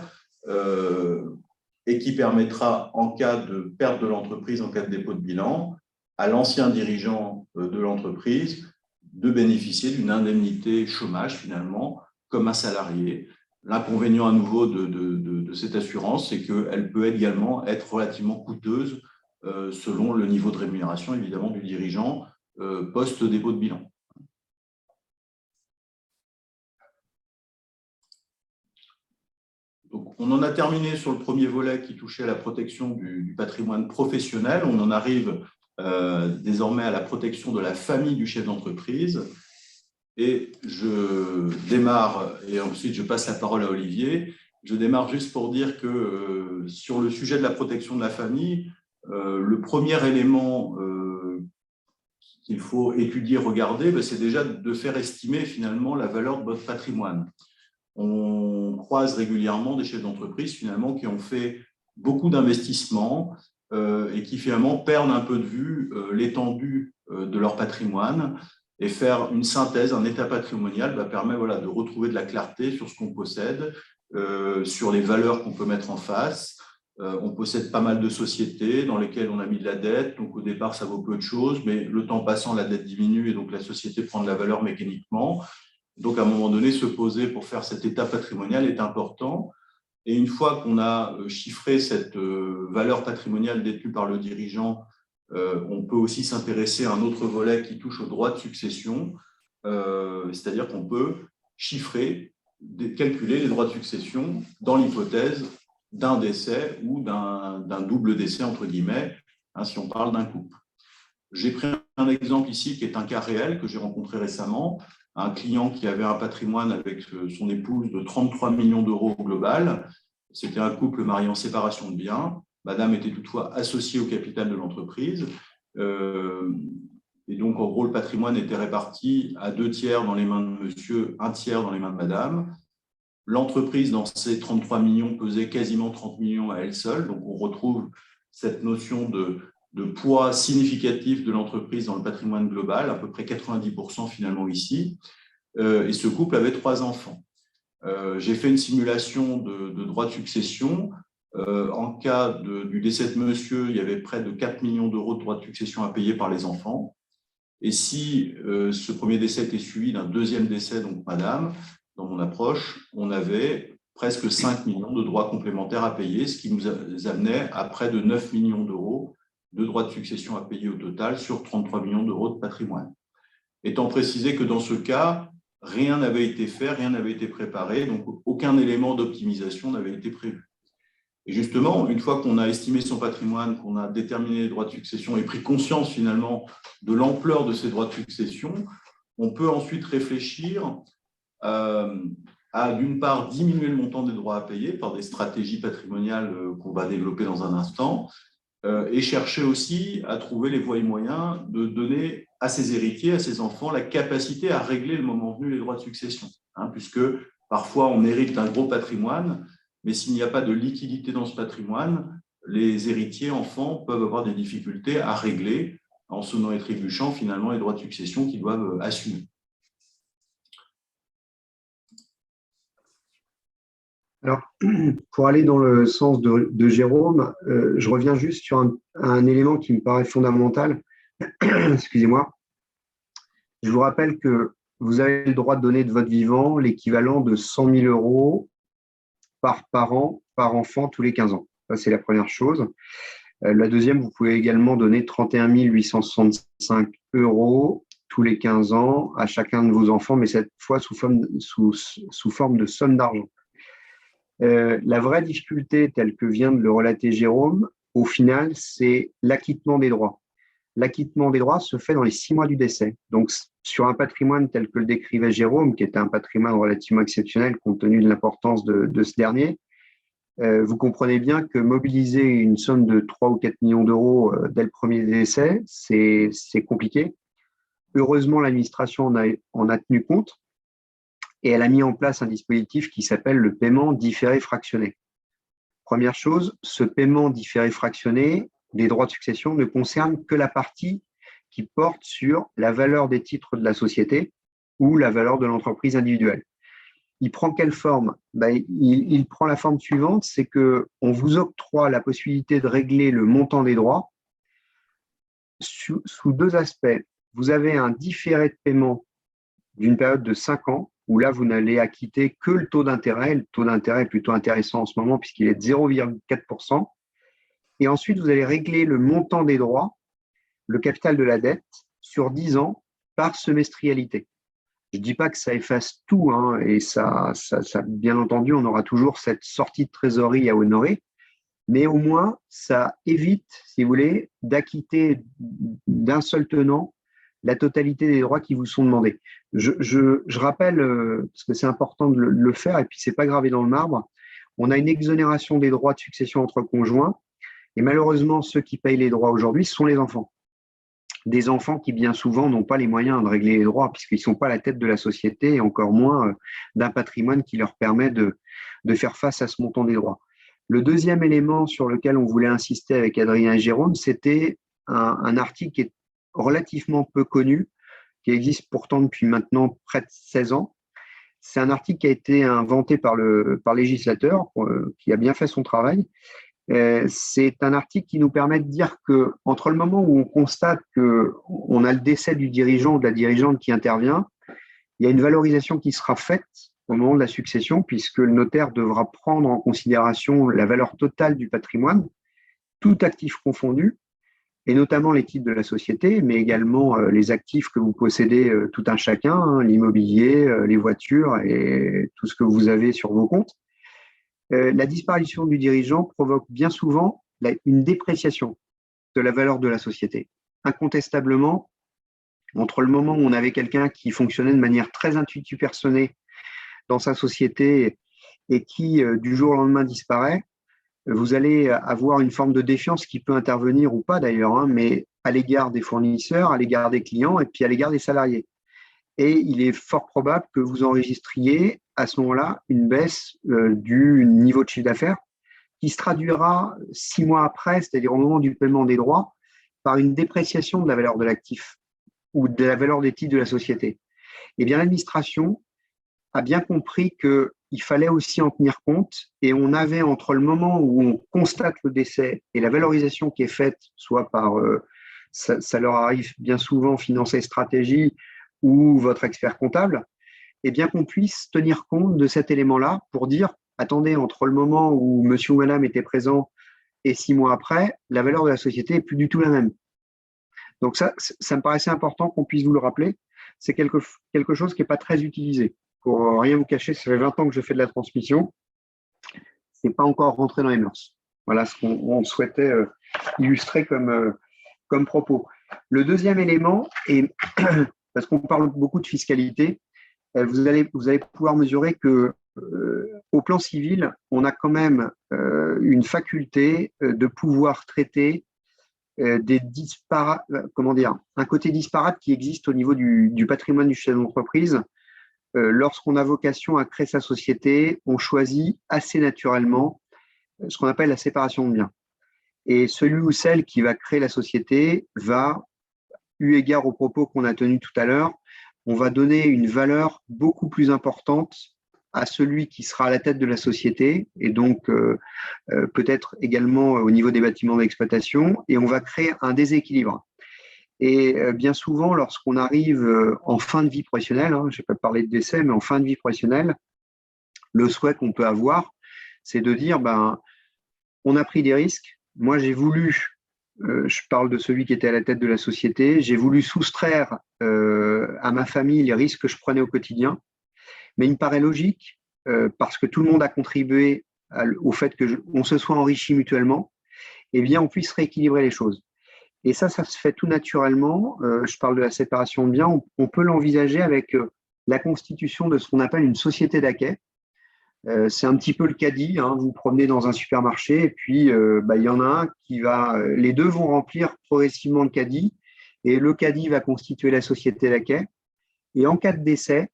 et qui permettra en cas de perte de l'entreprise, en cas de dépôt de bilan, à l'ancien dirigeant de l'entreprise de bénéficier d'une indemnité chômage finalement comme un salarié. L'inconvénient à nouveau de cette assurance, c'est qu'elle peut également être relativement coûteuse selon le niveau de rémunération, évidemment, du dirigeant post-dépôt de bilan. Donc, on en a terminé sur le premier volet qui touchait à la protection du patrimoine professionnel. On en arrive désormais à la protection de la famille du chef d'entreprise. Et je démarre, et ensuite je passe la parole à Olivier. Je démarre juste pour dire que sur le sujet de la protection de la famille, le premier élément qu'il faut étudier, regarder, c'est déjà de faire estimer finalement la valeur de votre patrimoine. On croise régulièrement des chefs d'entreprise finalement qui ont fait beaucoup d'investissements et qui finalement perdent un peu de vue l'étendue de leur patrimoine. Et faire une synthèse, un état patrimonial permet de retrouver de la clarté sur ce qu'on possède, sur les valeurs qu'on peut mettre en face. On possède pas mal de sociétés dans lesquelles on a mis de la dette. Donc au départ, ça vaut peu de choses, mais le temps passant, la dette diminue et donc la société prend de la valeur mécaniquement. Donc à un moment donné, se poser pour faire cet état patrimonial est important. Et une fois qu'on a chiffré cette valeur patrimoniale détenue par le dirigeant, on peut aussi s'intéresser à un autre volet qui touche au droit de succession, c'est-à-dire qu'on peut chiffrer, calculer les droits de succession dans l'hypothèse d'un décès ou d'un double décès, entre guillemets, si on parle d'un couple. J'ai pris un exemple ici qui est un cas réel que j'ai rencontré récemment, un client qui avait un patrimoine avec son épouse de 33 millions d'euros au global. C'était un couple marié en séparation de biens. Madame était toutefois associée au capital de l'entreprise. Et donc, en gros, le patrimoine était réparti à 2 tiers dans les mains de monsieur, 1 tiers dans les mains de madame. L'entreprise, dans ces 33 millions, pesait quasiment 30 millions à elle seule. Donc, on retrouve cette notion de poids significatif de l'entreprise dans le patrimoine global, à peu près 90% finalement ici. Et ce couple avait 3 enfants. J'ai fait une simulation de droit de succession. En cas du décès de monsieur, il y avait près de 4 millions d'euros de droits de succession à payer par les enfants. Et si ce premier décès était suivi d'un deuxième décès, donc madame, dans mon approche, on avait presque 5 millions de droits complémentaires à payer, ce qui nous amenait à près de 9 millions d'euros de droits de succession à payer au total sur 33 millions d'euros de patrimoine. Étant précisé que dans ce cas, rien n'avait été fait, rien n'avait été préparé, donc aucun élément d'optimisation n'avait été prévu. Et justement, une fois qu'on a estimé son patrimoine, qu'on a déterminé les droits de succession et pris conscience finalement de l'ampleur de ces droits de succession, on peut ensuite réfléchir à, d'une part, diminuer le montant des droits à payer par des stratégies patrimoniales qu'on va développer dans un instant, et chercher aussi à trouver les voies et moyens de donner à ses héritiers, à ses enfants, la capacité à régler le moment venu les droits de succession. Puisque parfois on hérite un gros patrimoine, mais s'il n'y a pas de liquidité dans ce patrimoine, les héritiers enfants peuvent avoir des difficultés à régler en sonnant et trébuchant finalement les droits de succession qu'ils doivent assumer. Alors, pour aller dans le sens de Jérôme, je reviens juste sur un élément qui me paraît fondamental. Excusez-moi. Je vous rappelle que vous avez le droit de donner de votre vivant l'équivalent de 100 000 euros par parent, par enfant, tous les 15 ans. Ça, c'est la première chose. La deuxième, vous pouvez également donner 31 865 euros tous les 15 ans à chacun de vos enfants, mais cette fois sous forme de somme d'argent. La vraie difficulté, telle que vient de le relater Jérôme, au final, c'est l'acquittement des droits. L'acquittement des droits se fait dans les 6 mois du décès. Donc, sur un patrimoine tel que le décrivait Jérôme, qui est un patrimoine relativement exceptionnel compte tenu de l'importance de ce dernier, vous comprenez bien que mobiliser une somme de 3 ou 4 millions d'euros dès le premier décès, c'est compliqué. Heureusement, l'administration en a tenu compte et elle a mis en place un dispositif qui s'appelle le paiement différé fractionné. Première chose, ce paiement différé fractionné des droits de succession ne concerne que la partie qui porte sur la valeur des titres de la société ou la valeur de l'entreprise individuelle. Il prend quelle forme? Il prend la forme suivante, c'est qu'on vous octroie la possibilité de régler le montant des droits sous 2 aspects. Vous avez un différé de paiement d'une période de 5 ans, où là, vous n'allez acquitter que le taux d'intérêt. Le taux d'intérêt est plutôt intéressant en ce moment puisqu'il est de 0,4%. Et ensuite, vous allez régler le montant des droits, le capital de la dette, sur 10 ans par semestrialité. Je ne dis pas que ça efface tout, et ça, bien entendu, on aura toujours cette sortie de trésorerie à honorer, mais au moins, ça évite, si vous voulez, d'acquitter d'un seul tenant la totalité des droits qui vous sont demandés. Je rappelle, parce que c'est important de le faire, et puis c'est pas gravé dans le marbre, on a une exonération des droits de succession entre conjoints, et malheureusement, ceux qui payent les droits aujourd'hui sont les enfants. Des enfants qui, bien souvent, n'ont pas les moyens de régler les droits, puisqu'ils ne sont pas à la tête de la société, et encore moins d'un patrimoine qui leur permet de faire face à ce montant des droits. Le deuxième élément sur lequel on voulait insister avec Adrien et Jérôme, c'était un article qui est relativement peu connu, qui existe pourtant depuis maintenant près de 16 ans. C'est un article qui a été inventé par le législateur, qui a bien fait son travail. C'est un article qui nous permet de dire que entre le moment où on constate qu'on a le décès du dirigeant ou de la dirigeante qui intervient, il y a une valorisation qui sera faite au moment de la succession, puisque le notaire devra prendre en considération la valeur totale du patrimoine, tout actif confondu, et notamment les titres de la société, mais également les actifs que vous possédez tout un chacun, l'immobilier, les voitures et tout ce que vous avez sur vos comptes. La disparition du dirigeant provoque bien souvent une dépréciation de la valeur de la société. Incontestablement, entre le moment où on avait quelqu'un qui fonctionnait de manière très intuitive-personnée dans sa société et qui, du jour au lendemain, disparaît, vous allez avoir une forme de défiance qui peut intervenir ou pas d'ailleurs, mais à l'égard des fournisseurs, à l'égard des clients et puis à l'égard des salariés. Et il est fort probable que vous enregistriez à ce moment-là une baisse du niveau de chiffre d'affaires qui se traduira 6 mois après, c'est-à-dire au moment du paiement des droits, par une dépréciation de la valeur de l'actif ou de la valeur des titres de la société. Eh bien, l'administration a bien compris qu'il fallait aussi en tenir compte et on avait entre le moment où on constate le décès et la valorisation qui est faite, soit par, ça leur arrive bien souvent, Financer Stratégie ou votre expert comptable, et bien qu'on puisse tenir compte de cet élément-là pour dire, attendez, entre le moment où monsieur ou madame était présent et 6 mois après, la valeur de la société n'est plus du tout la même. Donc ça me paraissait important qu'on puisse vous le rappeler. c'est quelque chose qui n'est pas très utilisé. Pour rien vous cacher, ça fait 20 ans que je fais de la transmission. Ce n'est pas encore rentré dans les mœurs. Voilà ce qu'on souhaitait illustrer comme propos. Le deuxième élément, et parce qu'on parle beaucoup de fiscalité, vous allez pouvoir mesurer que au plan civil, on a quand même une faculté de pouvoir traiter un côté disparate qui existe au niveau du patrimoine du chef d'entreprise. Lorsqu'on a vocation à créer sa société, on choisit assez naturellement ce qu'on appelle la séparation de biens. Et celui ou celle qui va créer la société va, eu égard aux propos qu'on a tenus tout à l'heure, on va donner une valeur beaucoup plus importante à celui qui sera à la tête de la société et donc peut-être également au niveau des bâtiments d'exploitation, et on va créer un déséquilibre. Et bien souvent, lorsqu'on arrive en fin de vie professionnelle, je n'ai pas parlé de décès, mais en fin de vie professionnelle, le souhait qu'on peut avoir, c'est de dire, on a pris des risques. Moi, j'ai voulu, je parle de celui qui était à la tête de la société, j'ai voulu soustraire à ma famille les risques que je prenais au quotidien. Mais il me paraît logique, parce que tout le monde a contribué au fait qu'on se soit enrichi mutuellement, eh bien, on puisse rééquilibrer les choses. Et ça se fait tout naturellement. Je parle de la séparation de biens. On peut l'envisager avec la constitution de ce qu'on appelle une société d'acquêt. C'est un petit peu le caddie. Vous vous promenez dans un supermarché et puis il y en a un qui va… les deux vont remplir progressivement le caddie et le caddie va constituer la société d'acquêt. Et en cas de décès,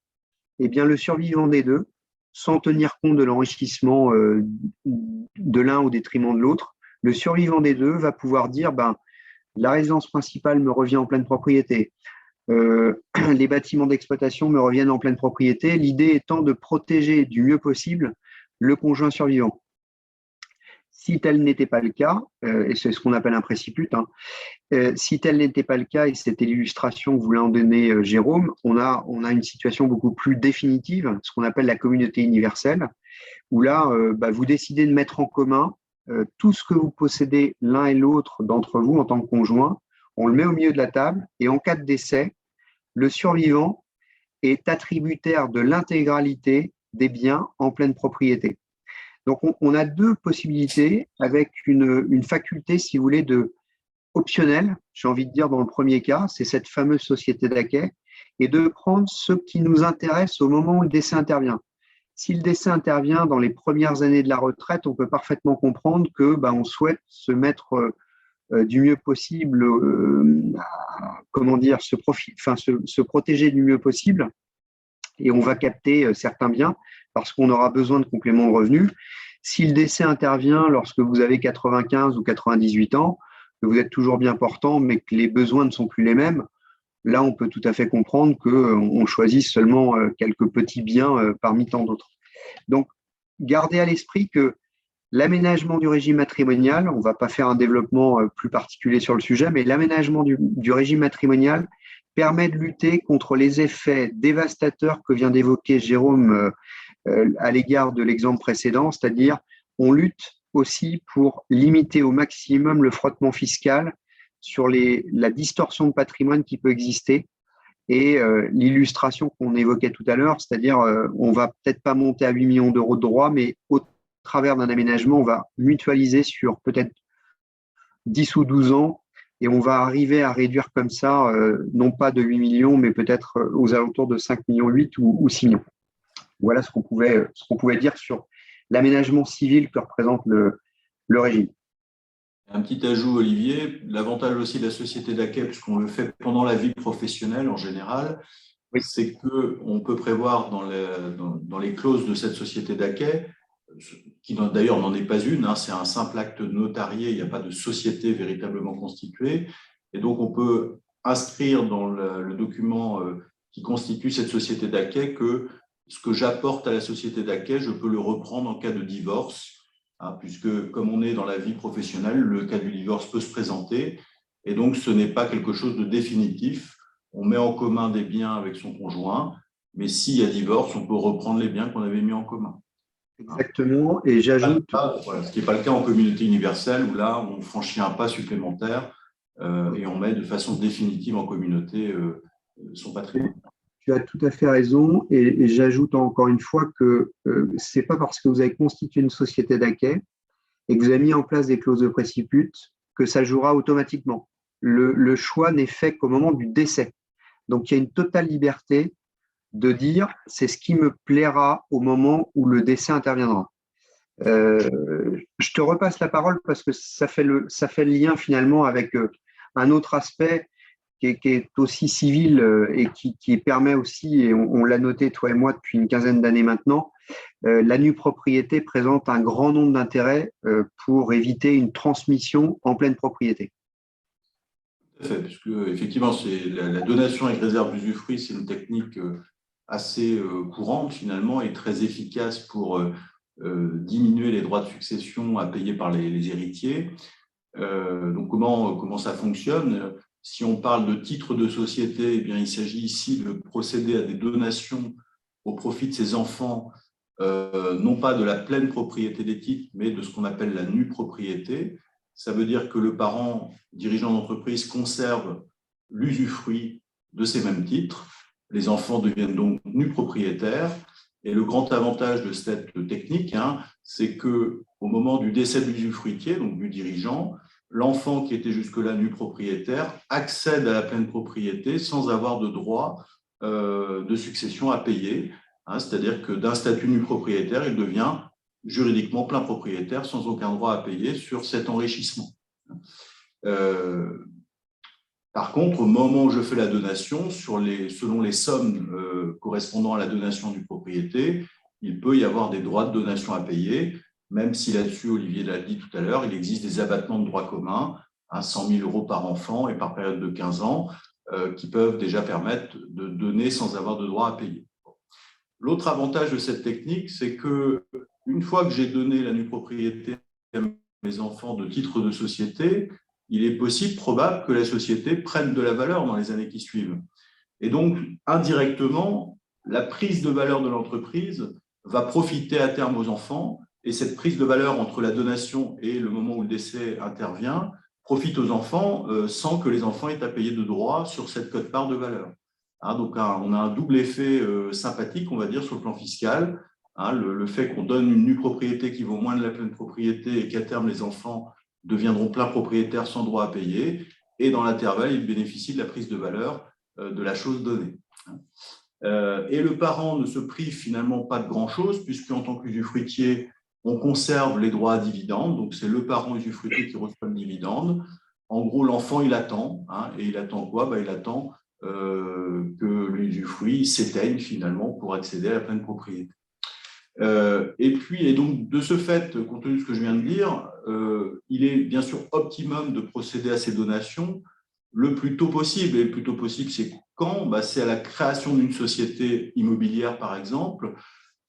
eh bien, le survivant des deux, sans tenir compte de l'enrichissement de l'un au détriment de l'autre, le survivant des deux va pouvoir dire la résidence principale me revient en pleine propriété, les bâtiments d'exploitation me reviennent en pleine propriété, l'idée étant de protéger du mieux possible le conjoint survivant. Si tel n'était pas le cas, et c'est ce qu'on appelle un préciput, si tel n'était pas le cas, et c'était l'illustration que voulait en donner Jérôme, on a une situation beaucoup plus définitive, ce qu'on appelle la communauté universelle, où là, vous décidez de mettre en commun tout ce que vous possédez l'un et l'autre d'entre vous en tant que conjoint, on le met au milieu de la table, et en cas de décès, le survivant est attributaire de l'intégralité des biens en pleine propriété. Donc, on a deux possibilités avec une faculté, si vous voulez, optionnelle, j'ai envie de dire dans le premier cas, c'est cette fameuse société d'acquêt, et de prendre ce qui nous intéresse au moment où le décès intervient. Si le décès intervient dans les premières années de la retraite, on peut parfaitement comprendre que on souhaite se mettre du mieux possible, se protéger du mieux possible, et on va capter certains biens parce qu'on aura besoin de compléments de revenus. Si le décès intervient lorsque vous avez 95 ou 98 ans, que vous êtes toujours bien portant, mais que les besoins ne sont plus les mêmes, là, on peut tout à fait comprendre qu'on choisisse seulement quelques petits biens parmi tant d'autres. Donc, gardez à l'esprit que l'aménagement du régime matrimonial, on ne va pas faire un développement plus particulier sur le sujet, mais l'aménagement du régime matrimonial permet de lutter contre les effets dévastateurs que vient d'évoquer Jérôme à l'égard de l'exemple précédent, c'est-à-dire on lutte aussi pour limiter au maximum le frottement fiscal sur la distorsion de patrimoine qui peut exister et l'illustration qu'on évoquait tout à l'heure, c'est-à-dire on va peut-être pas monter à 8 millions d'euros de droits, mais au travers d'un aménagement, on va mutualiser sur peut-être 10 ou 12 ans et on va arriver à réduire comme ça, non pas de 8 millions, mais peut-être aux alentours de 5 millions 8 ou 6 millions. Voilà ce qu'on pouvait dire sur l'aménagement civil que représente le régime. Un petit ajout, Olivier, l'avantage aussi de la société d'acquêt, puisqu'on le fait pendant la vie professionnelle en général, oui, c'est qu'on peut prévoir dans les clauses de cette société d'acquêt, qui d'ailleurs n'en est pas une, c'est un simple acte notarié, il n'y a pas de société véritablement constituée, et donc on peut inscrire dans le document qui constitue cette société d'acquêt que ce que j'apporte à la société d'acquêt, je peux le reprendre en cas de divorce, puisque comme on est dans la vie professionnelle, le cas du divorce peut se présenter, et donc ce n'est pas quelque chose de définitif. On met en commun des biens avec son conjoint, mais s'il y a divorce, on peut reprendre les biens qu'on avait mis en commun. Exactement, et j'ajoute… Voilà, ce qui n'est pas le cas en communauté universelle, où là, on franchit un pas supplémentaire et on met de façon définitive en communauté son patrimoine. tu as tout à fait raison et j'ajoute encore une fois que ce n'est pas parce que vous avez constitué une société d'acquet et que vous avez mis en place des clauses de préciput que ça jouera automatiquement. Le choix n'est fait qu'au moment du décès. Donc, il y a une totale liberté de dire c'est ce qui me plaira au moment où le décès interviendra. Je te repasse la parole parce que ça fait le lien finalement avec un autre aspect qui est aussi civil et qui permet aussi, et on l'a noté toi et moi depuis une quinzaine d'années maintenant, la nue propriété présente un grand nombre d'intérêts pour éviter une transmission en pleine propriété. Tout à fait, puisque effectivement, la donation avec réserve d'usufruit, c'est une technique assez courante finalement et très efficace pour diminuer les droits de succession à payer par les héritiers. Donc comment ça fonctionne? Si on parle de titres de société, eh bien, il s'agit ici de procéder à des donations au profit de ses enfants, non pas de la pleine propriété des titres, mais de ce qu'on appelle la nue propriété. Ça veut dire que le parent dirigeant d'entreprise conserve l'usufruit de ces mêmes titres. Les enfants deviennent donc nus propriétaires. Et le grand avantage de cette technique, c'est qu'au moment du décès de l'usufruitier, donc du dirigeant, l'enfant qui était jusque-là nu propriétaire accède à la pleine propriété sans avoir de droit de succession à payer. C'est-à-dire que d'un statut nu propriétaire, il devient juridiquement plein propriétaire sans aucun droit à payer sur cet enrichissement. Par contre, au moment où je fais la donation, selon les sommes correspondant à la donation du propriété, il peut y avoir des droits de donation à payer, même si là-dessus, Olivier l'a dit tout à l'heure, il existe des abattements de droit commun, 100 000 € par enfant et par période de 15 ans, qui peuvent déjà permettre de donner sans avoir de droit à payer. L'autre avantage de cette technique, c'est qu'une fois que j'ai donné la nue propriété à mes enfants de titre de société, il est possible, probable, que la société prenne de la valeur dans les années qui suivent. Et donc, indirectement, la prise de valeur de l'entreprise va profiter à terme aux enfants, et cette prise de valeur entre la donation et le moment où le décès intervient profite aux enfants sans que les enfants aient à payer de droits sur cette quote-part de valeur. Donc, on a un double effet sympathique, on va dire, sur le plan fiscal. Le fait qu'on donne une nue propriété qui vaut moins de la pleine propriété et qu'à terme, les enfants deviendront plein propriétaires sans droit à payer. Et dans l'intervalle, ils bénéficient de la prise de valeur de la chose donnée. Et le parent ne se prive finalement pas de grand-chose, puisqu'en tant qu'usufruitier, on conserve les droits à dividendes. Donc, c'est le parent usufruitier qui reçoit le dividende. En gros, l'enfant, il attend. Et il attend quoi? Il attend que l'usufruit s'éteigne finalement pour accéder à la pleine propriété. Et donc, de ce fait, compte tenu de ce que je viens de dire, il est bien sûr optimum de procéder à ces donations le plus tôt possible. Et le plus tôt possible, c'est quand? C'est à la création d'une société immobilière, par exemple.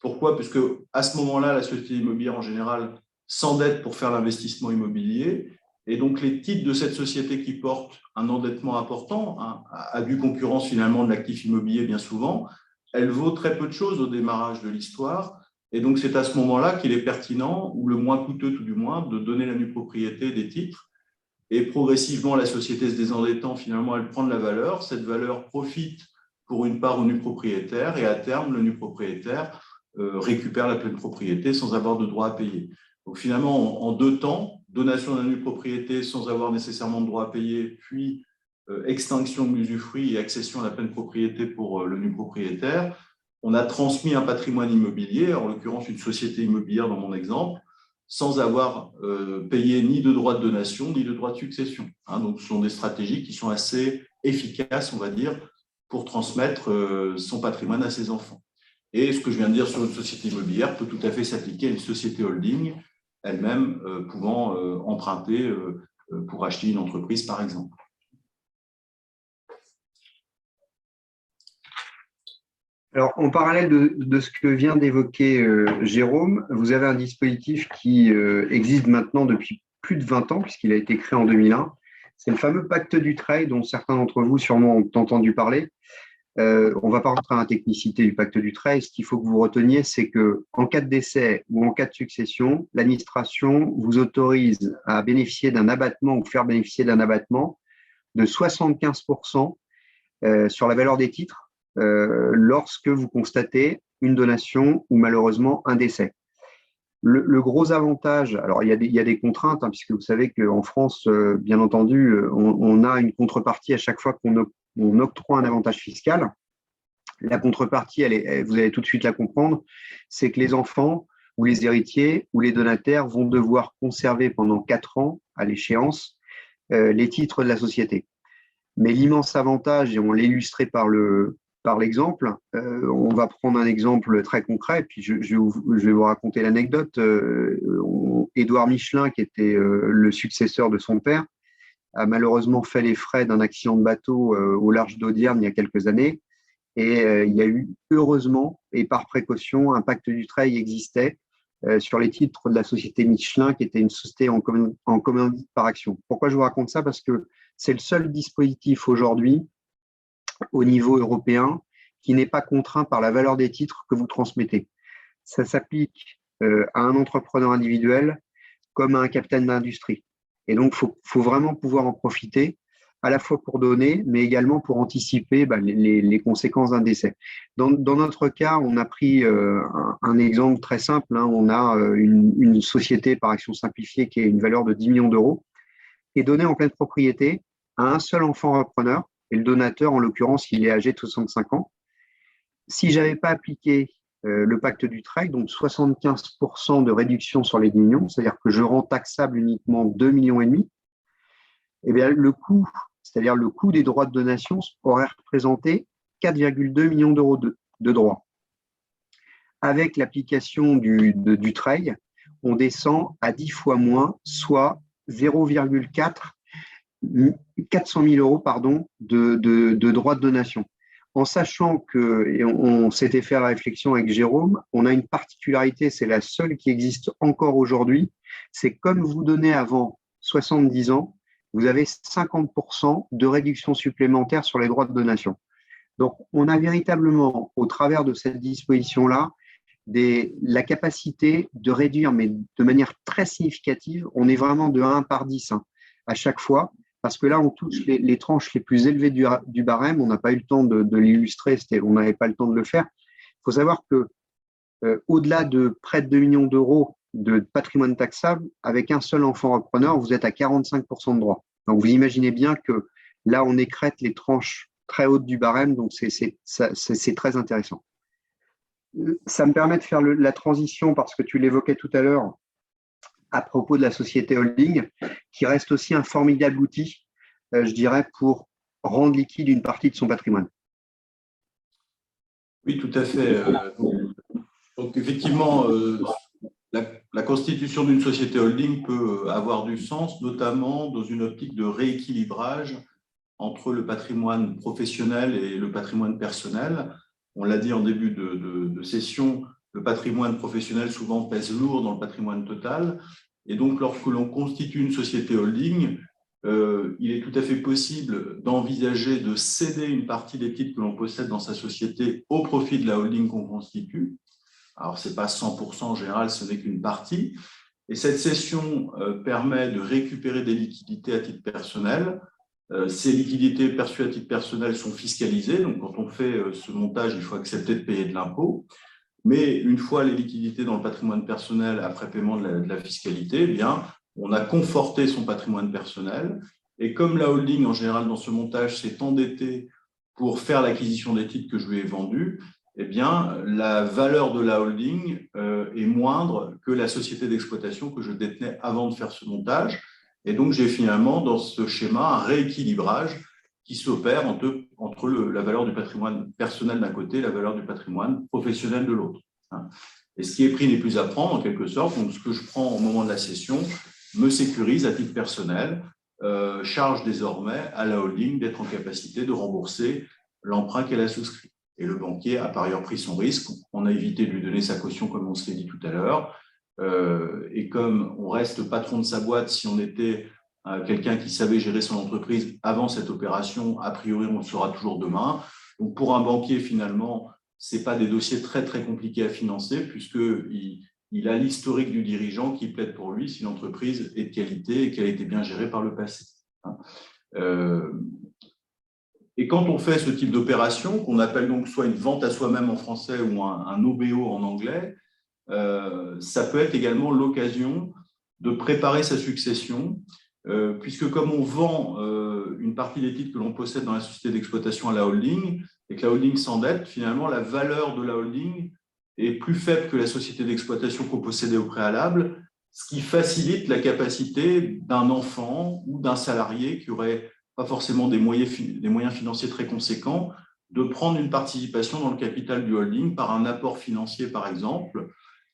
Pourquoi? Puisque à ce moment-là, la société immobilière, en général, s'endette pour faire l'investissement immobilier. Et donc, les titres de cette société qui portent un endettement important, à due concurrence finalement de l'actif immobilier bien souvent, elle vaut très peu de choses au démarrage de l'histoire. Et donc, c'est à ce moment-là qu'il est pertinent, ou le moins coûteux tout du moins, de donner la nue propriété des titres. Et progressivement, la société se désendettant, finalement, elle prend de la valeur. Cette valeur profite pour une part au nu propriétaire et à terme, le nu propriétaire récupère la pleine propriété sans avoir de droit à payer. Donc finalement, en 2 temps, donation de la nue propriété sans avoir nécessairement de droit à payer, puis extinction de l'usufruit et accession à la pleine propriété pour le nu propriétaire, on a transmis un patrimoine immobilier, en l'occurrence une société immobilière dans mon exemple, sans avoir payé ni de droit de donation, ni de droit de succession. Donc, ce sont des stratégies qui sont assez efficaces, on va dire, pour transmettre son patrimoine à ses enfants. Et ce que je viens de dire sur une société immobilière peut tout à fait s'appliquer à une société holding, elle-même pouvant emprunter pour acheter une entreprise, par exemple. Alors, en parallèle de ce que vient d'évoquer Jérôme, vous avez un dispositif qui existe maintenant depuis plus de 20 ans, puisqu'il a été créé en 2001. C'est le fameux pacte Dutreil, dont certains d'entre vous sûrement ont entendu parler. On ne va pas rentrer dans la technicité du pacte Dutreil. Ce qu'il faut que vous reteniez, c'est qu'en cas de décès ou en cas de succession, l'administration vous autorise à bénéficier d'un abattement ou faire bénéficier d'un abattement de 75% sur la valeur des titres lorsque vous constatez une donation ou malheureusement un décès. Le gros avantage, alors il y a des contraintes, hein, puisque vous savez qu'en France, bien entendu, on a une contrepartie à chaque fois qu'on octroie un avantage fiscal. La contrepartie, vous allez tout de suite la comprendre, c'est que les enfants ou les héritiers ou les donataires vont devoir conserver pendant 4 ans, à l'échéance, les titres de la société. Mais l'immense avantage, et on l'illustrait par l'exemple, on va prendre un exemple très concret, puis je vais vous raconter l'anecdote. Édouard Michelin, qui était le successeur de son père, a malheureusement fait les frais d'un accident de bateau au large d'Audierne il y a quelques années. Et il y a eu, heureusement, et par précaution, un pacte du Treuil existait sur les titres de la société Michelin, qui était une société en commandite par action. Pourquoi je vous raconte ça? Parce que c'est le seul dispositif aujourd'hui, au niveau européen, qui n'est pas contraint par la valeur des titres que vous transmettez. Ça s'applique à un entrepreneur individuel comme à un capitaine d'industrie. Et donc, il faut vraiment pouvoir en profiter, à la fois pour donner, mais également pour anticiper les conséquences d'un décès. Dans notre cas, on a pris un exemple très simple. Hein. On a une société par action simplifiée qui a une valeur de 10 millions d'euros, qui est donnée en pleine propriété à un seul enfant repreneur, et le donateur, en l'occurrence, il est âgé de 65 ans. Si je n'avais pas appliqué le pacte du Treuil, donc 75% de réduction sur les 10 millions, c'est-à-dire que je rends taxable uniquement 2,5 millions, eh bien, le coût, c'est-à-dire le coût des droits de donation, aurait représenté 4,2 millions d'euros de droits. Avec l'application du Treuil, on descend à 10 fois moins, soit 400 000 euros de droits de donation. En sachant que, et on s'était fait la réflexion avec Jérôme, on a une particularité, c'est la seule qui existe encore aujourd'hui, c'est comme vous donnez avant 70 ans, vous avez 50% de réduction supplémentaire sur les droits de donation. Donc, on a véritablement, au travers de cette disposition-là, la capacité de réduire, mais de manière très significative, on est vraiment de 1 par 10 à chaque fois, parce que là, on touche les tranches les plus élevées du barème. On n'a pas eu le temps de l'illustrer, on n'avait pas le temps de le faire. Il faut savoir que au-delà de près de 2 millions d'euros de patrimoine taxable, avec un seul enfant repreneur, vous êtes à 45% de droits. Donc, vous imaginez bien que là, on écrête les tranches très hautes du barème, donc c'est très intéressant. Ça me permet de faire la transition, parce que tu l'évoquais tout à l'heure, à propos de la société holding, qui reste aussi un formidable outil, je dirais, pour rendre liquide une partie de son patrimoine. Oui, tout à fait. Donc effectivement, la constitution d'une société holding peut avoir du sens, notamment dans une optique de rééquilibrage entre le patrimoine professionnel et le patrimoine personnel. On l'a dit en début de session, le patrimoine professionnel souvent pèse lourd dans le patrimoine total. Et donc, lorsque l'on constitue une société holding, il est tout à fait possible d'envisager de céder une partie des titres que l'on possède dans sa société au profit de la holding qu'on constitue. Alors, ce n'est pas 100% en général, ce n'est qu'une partie. Et cette cession permet de récupérer des liquidités à titre personnel. Ces liquidités perçues à titre personnel sont fiscalisées. Donc, quand on fait ce montage, il faut accepter de payer de l'impôt. Mais une fois les liquidités dans le patrimoine personnel après paiement de la fiscalité, eh bien, on a conforté son patrimoine personnel. Et comme la holding, en général, dans ce montage, s'est endettée pour faire l'acquisition des titres que je lui ai vendus, eh bien, la valeur de la holding est moindre que la société d'exploitation que je détenais avant de faire ce montage. Et donc, j'ai finalement, dans ce schéma, un rééquilibrage qui s'opère entre la valeur du patrimoine personnel d'un côté et la valeur du patrimoine professionnel de l'autre. Et ce qui est pris n'est plus à prendre, en quelque sorte. Donc, ce que je prends au moment de la cession me sécurise à titre personnel, charge désormais à la holding d'être en capacité de rembourser l'emprunt qu'elle a souscrit. Et le banquier a par ailleurs pris son risque. On a évité de lui donner sa caution, comme on se l'est dit tout à l'heure. Et comme on reste patron de sa boîte, si on était quelqu'un qui savait gérer son entreprise avant cette opération, a priori, on le saura toujours demain. Donc, pour un banquier, finalement, ce n'est pas des dossiers très, très compliqués à financer, puisqu'il a l'historique du dirigeant qui plaide pour lui si l'entreprise est de qualité et qu'elle a été bien gérée par le passé. Et quand on fait ce type d'opération, qu'on appelle donc soit une vente à soi-même en français ou un OBO en anglais, ça peut être également l'occasion de préparer sa succession, puisque comme on vend une partie des titres que l'on possède dans la société d'exploitation à la holding, et que la holding s'endette, finalement, la valeur de la holding est plus faible que la société d'exploitation qu'on possédait au préalable, ce qui facilite la capacité d'un enfant ou d'un salarié qui n'aurait pas forcément des moyens financiers très conséquents de prendre une participation dans le capital du holding par un apport financier, par exemple,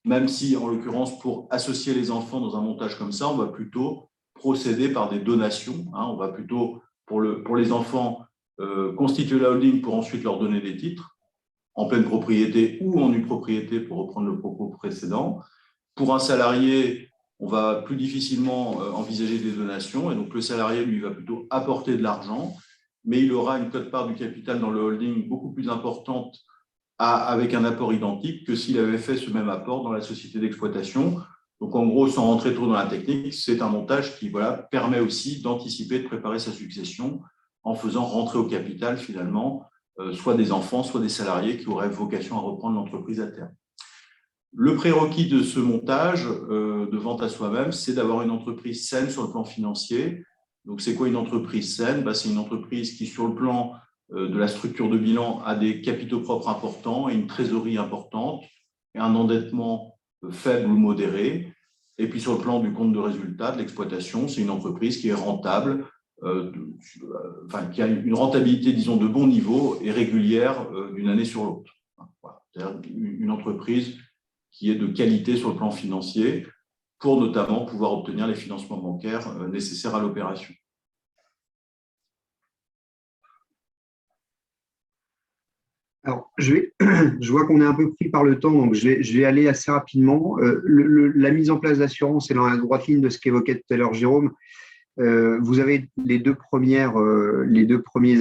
même si, en l'occurrence, pour associer les enfants dans un montage comme ça, on va plutôt procéder par des donations. On va plutôt, pour les enfants, constituer la holding pour ensuite leur donner des titres, en pleine propriété ou en nue propriété, pour reprendre le propos précédent. Pour un salarié, on va plus difficilement envisager des donations, et donc le salarié, lui, va plutôt apporter de l'argent, mais il aura une quote-part du capital dans le holding beaucoup plus importante avec un apport identique que s'il avait fait ce même apport dans la société d'exploitation. Donc, en gros, sans rentrer trop dans la technique, c'est un montage qui permet aussi d'anticiper, de préparer sa succession en faisant rentrer au capital, finalement, soit des enfants, soit des salariés qui auraient vocation à reprendre l'entreprise à terme. Le prérequis de ce montage de vente à soi-même, c'est d'avoir une entreprise saine sur le plan financier. Donc, c'est quoi une entreprise saine? C'est une entreprise qui, sur le plan de la structure de bilan, a des capitaux propres importants et une trésorerie importante et un endettement faible ou modéré. Et puis, sur le plan du compte de résultat de l'exploitation, c'est une entreprise qui est rentable, qui a une rentabilité, disons, de bon niveau et régulière d'une année sur l'autre. Voilà. C'est-à-dire une entreprise qui est de qualité sur le plan financier pour notamment pouvoir obtenir les financements bancaires nécessaires à l'opération. Alors, je vois qu'on est un peu pris par le temps, donc je vais aller assez rapidement. La mise en place d'assurance est dans la droite ligne de ce qu'évoquait tout à l'heure Jérôme. Vous avez les deux premiers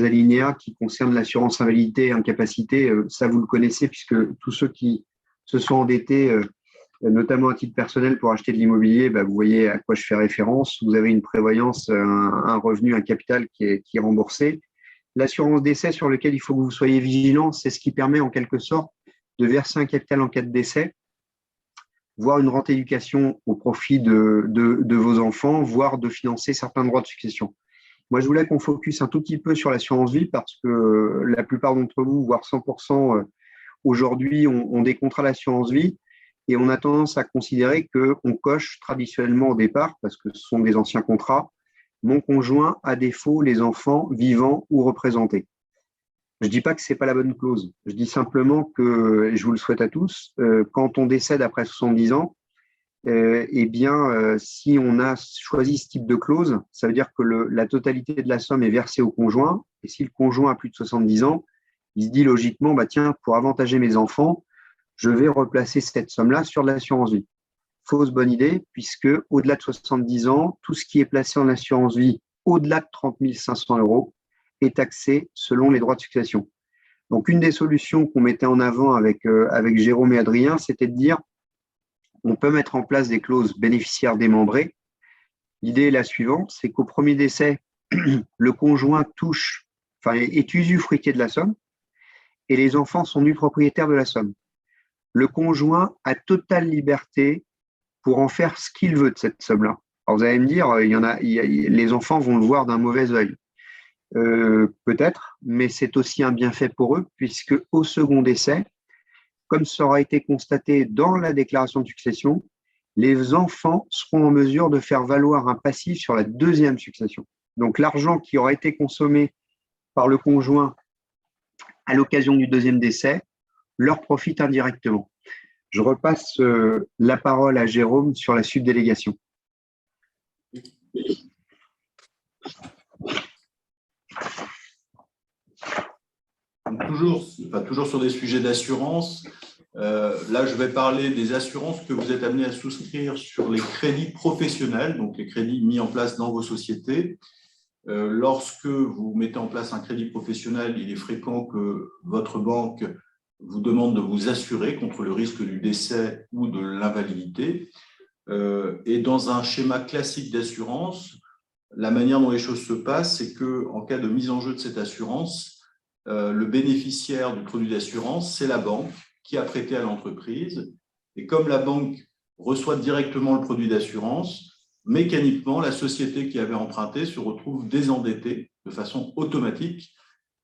alinéas qui concernent l'assurance invalidité et incapacité. Ça, vous le connaissez, puisque tous ceux qui se sont endettés, notamment à titre personnel pour acheter de l'immobilier, vous voyez à quoi je fais référence. Vous avez une prévoyance, un revenu, un capital qui est remboursé. L'assurance décès sur lequel il faut que vous soyez vigilant, c'est ce qui permet en quelque sorte de verser un capital en cas de décès, voire une rente éducation au profit de vos enfants, voire de financer certains droits de succession. Moi, je voulais qu'on focus un tout petit peu sur l'assurance vie parce que la plupart d'entre vous, voire 100% aujourd'hui, ont des contrats d'assurance vie et on a tendance à considérer qu'on coche traditionnellement au départ, parce que ce sont des anciens contrats, mon conjoint, à défaut, les enfants vivants ou représentés. Je ne dis pas que ce n'est pas la bonne clause. Je dis simplement que, et je vous le souhaite à tous, quand on décède après 70 ans, si on a choisi ce type de clause, ça veut dire que la totalité de la somme est versée au conjoint. Et si le conjoint a plus de 70 ans, il se dit logiquement, tiens, pour avantager mes enfants, je vais replacer cette somme-là sur de l'assurance vie. Fausse bonne idée, puisque au-delà de 70 ans, tout ce qui est placé en assurance vie, au-delà de 30 500 € est taxé selon les droits de succession. Donc, une des solutions qu'on mettait en avant avec Jérôme et Adrien, c'était de dire on peut mettre en place des clauses bénéficiaires démembrées. L'idée est la suivante, c'est qu'au premier décès, le conjoint est usufruitier de la somme et les enfants sont nus propriétaires de la somme. Le conjoint a totale liberté pour en faire ce qu'il veut de cette somme-là. Alors vous allez me dire, les enfants vont le voir d'un mauvais œil. Peut-être, mais c'est aussi un bienfait pour eux, puisque au second décès, comme ça aura été constaté dans la déclaration de succession, les enfants seront en mesure de faire valoir un passif sur la deuxième succession. Donc l'argent qui aura été consommé par le conjoint à l'occasion du deuxième décès leur profite indirectement. Je repasse la parole à Jérôme sur la subdélégation. Toujours sur des sujets d'assurance. Là, je vais parler des assurances que vous êtes amenés à souscrire sur les crédits professionnels, donc les crédits mis en place dans vos sociétés. Lorsque vous mettez en place un crédit professionnel, il est fréquent que votre banque vous demande de vous assurer contre le risque du décès ou de l'invalidité. Et dans un schéma classique d'assurance, la manière dont les choses se passent, c'est qu'en cas de mise en jeu de cette assurance, le bénéficiaire du produit d'assurance, c'est la banque qui a prêté à l'entreprise. Et comme la banque reçoit directement le produit d'assurance, mécaniquement, la société qui avait emprunté se retrouve désendettée de façon automatique.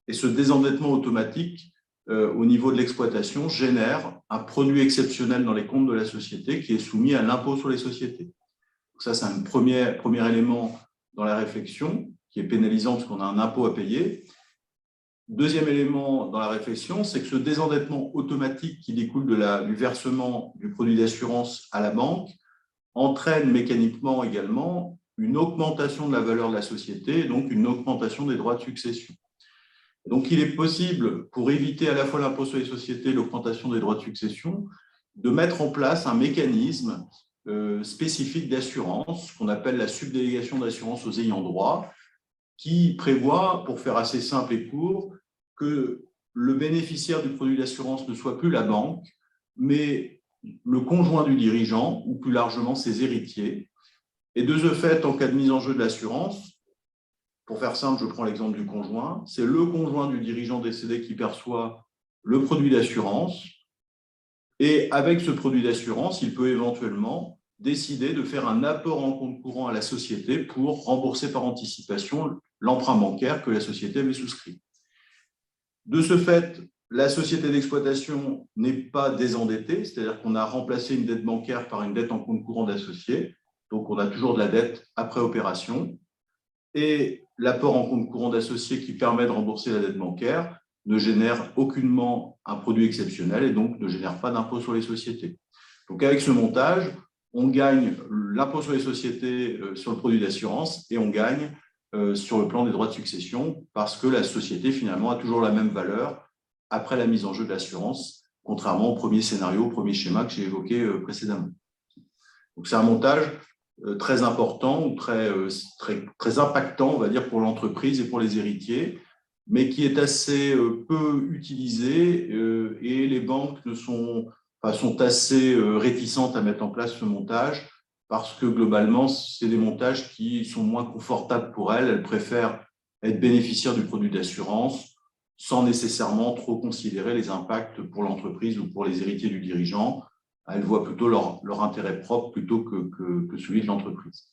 Et ce désendettement automatique, au niveau de l'exploitation, génère un produit exceptionnel dans les comptes de la société qui est soumis à l'impôt sur les sociétés. Donc ça, c'est un premier élément dans la réflexion qui est pénalisant parce qu'on a un impôt à payer. Deuxième élément dans la réflexion, c'est que ce désendettement automatique qui découle du versement du produit d'assurance à la banque entraîne mécaniquement également une augmentation de la valeur de la société et donc une augmentation des droits de succession. Donc, il est possible, pour éviter à la fois l'impôt sur les sociétés et l'augmentation des droits de succession, de mettre en place un mécanisme spécifique d'assurance, qu'on appelle la subdélégation d'assurance aux ayants droit, qui prévoit, pour faire assez simple et court, que le bénéficiaire du produit d'assurance ne soit plus la banque, mais le conjoint du dirigeant, ou plus largement ses héritiers. Et de ce fait, en cas de mise en jeu de l'assurance, pour faire simple, je prends l'exemple du conjoint, c'est le conjoint du dirigeant décédé qui perçoit le produit d'assurance. Et avec ce produit d'assurance, il peut éventuellement décider de faire un apport en compte courant à la société pour rembourser par anticipation l'emprunt bancaire que la société avait souscrit. De ce fait, la société d'exploitation n'est pas désendettée, c'est-à-dire qu'on a remplacé une dette bancaire par une dette en compte courant d'associé, donc on a toujours de la dette après opération. Et l'apport en compte courant d'associé qui permet de rembourser la dette bancaire ne génère aucunement un produit exceptionnel et donc ne génère pas d'impôt sur les sociétés. Donc avec ce montage, on gagne l'impôt sur les sociétés sur le produit d'assurance et on gagne sur le plan des droits de succession parce que la société finalement a toujours la même valeur après la mise en jeu de l'assurance, contrairement au premier scénario, au premier schéma que j'ai évoqué précédemment. Donc c'est un montage très important ou très impactant, on va dire, pour l'entreprise et pour les héritiers, mais qui est assez peu utilisé et les banques sont assez réticentes à mettre en place ce montage parce que globalement, c'est des montages qui sont moins confortables pour elles. Elles préfèrent être bénéficiaires du produit d'assurance sans nécessairement trop considérer les impacts pour l'entreprise ou pour les héritiers du dirigeant. Elles voient plutôt leur intérêt propre plutôt que celui de l'entreprise.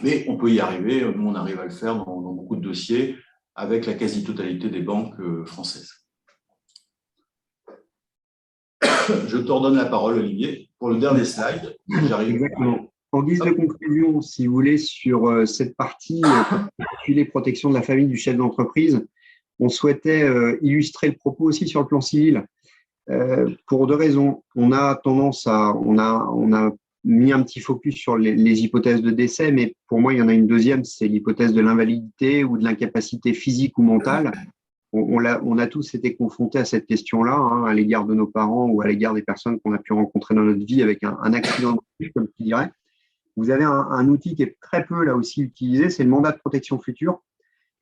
Mais on peut y arriver, nous on arrive à le faire dans beaucoup de dossiers avec la quasi-totalité des banques françaises. Je te redonne la parole, Olivier, pour le dernier slide. Exactement. En guise de conclusion, si vous voulez, sur cette partie particulière protection de la famille du chef d'entreprise, on souhaitait illustrer le propos aussi sur le plan civil. Pour deux raisons. On a mis un petit focus sur les hypothèses de décès, mais pour moi, il y en a une deuxième, c'est l'hypothèse de l'invalidité ou de l'incapacité physique ou mentale. On a tous été confrontés à cette question-là, hein, à l'égard de nos parents ou à l'égard des personnes qu'on a pu rencontrer dans notre vie avec un accident de vie, comme tu dirais. Vous avez un outil qui est très peu là aussi utilisé, c'est le mandat de protection future,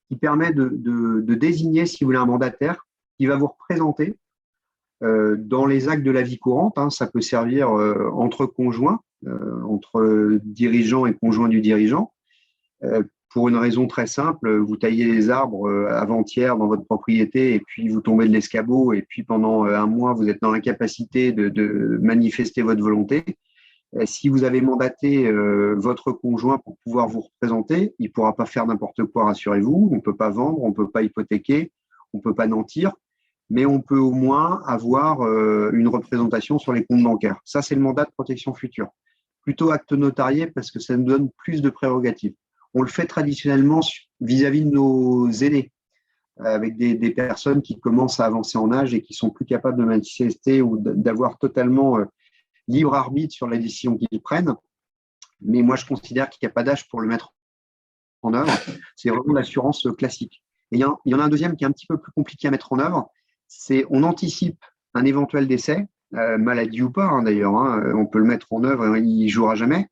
qui permet de désigner, si vous voulez, un mandataire qui va vous représenter dans les actes de la vie courante. Hein. Ça peut servir entre conjoints, entre dirigeants et conjoints du dirigeant. Pour une raison très simple, vous taillez les arbres avant-hier dans votre propriété et puis vous tombez de l'escabeau et puis pendant un mois, vous êtes dans l'incapacité de manifester votre volonté. Si vous avez mandaté votre conjoint pour pouvoir vous représenter, il ne pourra pas faire n'importe quoi, rassurez-vous. On ne peut pas vendre, on ne peut pas hypothéquer, on ne peut pas mentir, mais on peut au moins avoir une représentation sur les comptes bancaires. Ça, c'est le mandat de protection future. Plutôt acte notarié parce que ça nous donne plus de prérogatives. On le fait traditionnellement vis-à-vis de nos aînés, avec des personnes qui commencent à avancer en âge et qui sont plus capables de manifester ou d'avoir totalement libre arbitre sur la décision qu'ils prennent. Mais moi, je considère qu'il n'y a pas d'âge pour le mettre en œuvre. C'est vraiment l'assurance classique. Et il y en a un deuxième qui est un petit peu plus compliqué à mettre en œuvre. C'est on anticipe un éventuel décès, maladie ou pas d'ailleurs. On peut le mettre en œuvre et il ne jouera jamais.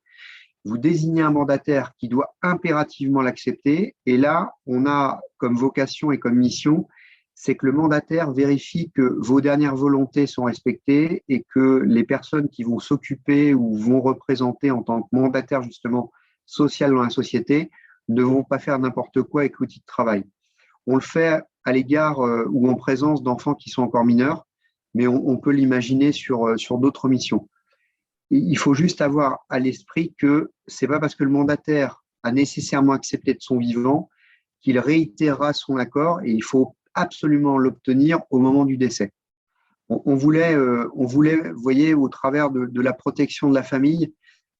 Vous désignez un mandataire qui doit impérativement l'accepter. Et là, on a comme vocation et comme mission, c'est que le mandataire vérifie que vos dernières volontés sont respectées et que les personnes qui vont s'occuper ou vont représenter en tant que mandataire justement social dans la société ne devons pas faire n'importe quoi avec l'outil de travail. On le fait à l'égard ou en présence d'enfants qui sont encore mineurs, mais on peut l'imaginer sur d'autres missions. Il faut juste avoir à l'esprit que ce n'est pas parce que le mandataire a nécessairement accepté de son vivant qu'il réitérera son accord et il faut absolument l'obtenir au moment du décès. On voulait, vous voyez, au travers de la protection de la famille,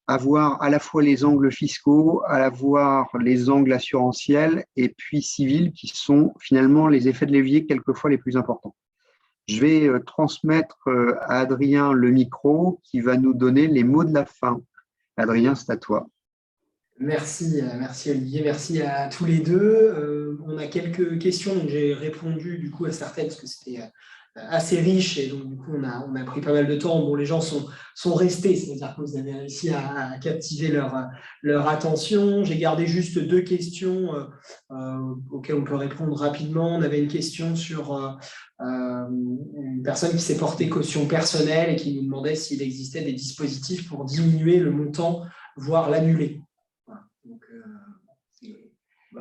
avoir à la fois les angles fiscaux, à la fois les angles assurantiels et puis civils qui sont finalement les effets de levier quelquefois les plus importants. Je vais transmettre à Adrien le micro qui va nous donner les mots de la fin. Adrien, c'est à toi. Merci Olivier, merci à tous les deux. On a quelques questions, donc j'ai répondu du coup à certaines parce que c'était assez riche et donc du coup on a pris pas mal de temps. Bon, les gens sont restés, c'est-à-dire que vous avez réussi à captiver leur attention. J'ai gardé juste deux questions auxquelles on peut répondre rapidement. On avait une question sur une personne qui s'est portée caution personnelle et qui nous demandait s'il existait des dispositifs pour diminuer le montant, voire l'annuler. Donc,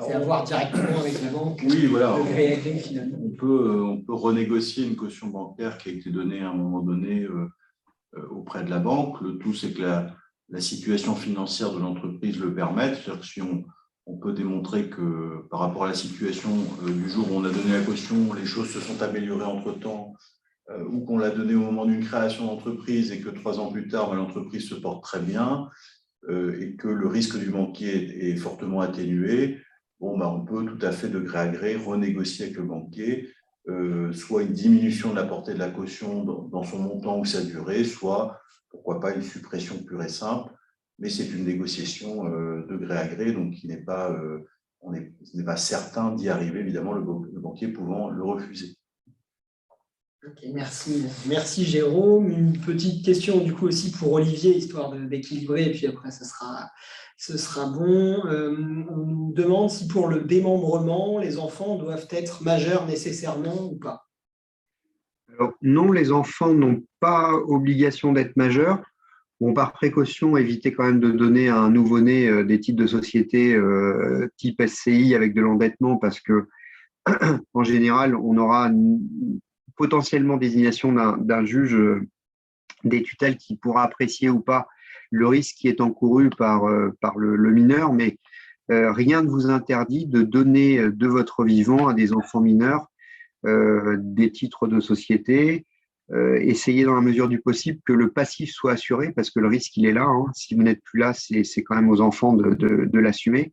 c'est à voir directement avec la banque. Oui, voilà. Le gré à gré, finalement. On peut renégocier une caution bancaire qui a été donnée à un moment donné auprès de la banque. Le tout, c'est que la situation financière de l'entreprise le permette. C'est-à-dire que si on peut démontrer que par rapport à la situation du jour où on a donné la caution, les choses se sont améliorées entre-temps, ou qu'on l'a donnée au moment d'une création d'entreprise et que 3 ans plus tard, l'entreprise se porte très bien, et que le risque du banquier est fortement atténué, on peut tout à fait de gré à gré renégocier avec le banquier, soit une diminution de la portée de la caution dans son montant ou sa durée, soit, pourquoi pas, une suppression pure et simple, mais c'est une négociation de gré à gré, donc ce n'est pas certain d'y arriver, évidemment, le banquier pouvant le refuser. Okay, merci Jérôme. Une petite question du coup aussi pour Olivier, histoire d'équilibrer, et puis après ce sera bon. On nous demande si pour le démembrement, les enfants doivent être majeurs nécessairement ou pas. Alors, non, les enfants n'ont pas obligation d'être majeurs. Bon, par précaution, éviter quand même de donner à un nouveau-né des titres de société type SCI avec de l'endettement parce que en général, on aura potentiellement désignation d'un juge des tutelles qui pourra apprécier ou pas le risque qui est encouru par le mineur, mais rien ne vous interdit de donner de votre vivant à des enfants mineurs des titres de société. Essayez dans la mesure du possible que le passif soit assuré parce que le risque, il est là. Hein. Si vous n'êtes plus là, c'est quand même aux enfants de l'assumer.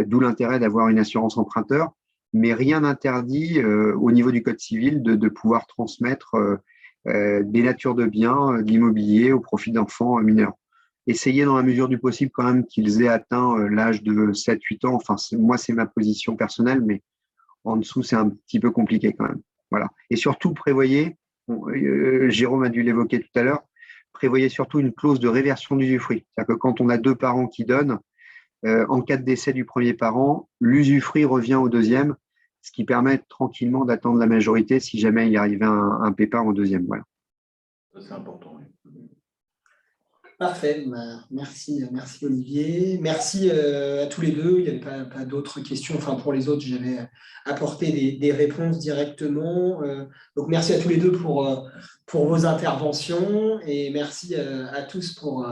D'où l'intérêt d'avoir une assurance emprunteur. Mais rien n'interdit au niveau du Code civil de pouvoir transmettre des natures de biens, de l'immobilier au profit d'enfants mineurs. Essayez dans la mesure du possible quand même qu'ils aient atteint l'âge de 7-8 ans. Enfin, moi, c'est ma position personnelle, mais en dessous, c'est un petit peu compliqué quand même. Voilà. Et surtout, prévoyez, Jérôme a dû l'évoquer tout à l'heure, prévoyez surtout une clause de réversion d'usufruit. C'est-à-dire que quand on a 2 parents qui donnent, en cas de décès du premier parent, l'usufruit revient au deuxième, ce qui permet tranquillement d'attendre la majorité si jamais il arrivait un pépin au deuxième. Voilà. C'est important, oui. Parfait, merci Olivier. Merci à tous les deux. Il n'y avait pas d'autres questions. Enfin, pour les autres, j'avais apporté des réponses directement. Donc, merci à tous les deux pour vos interventions et merci à tous pour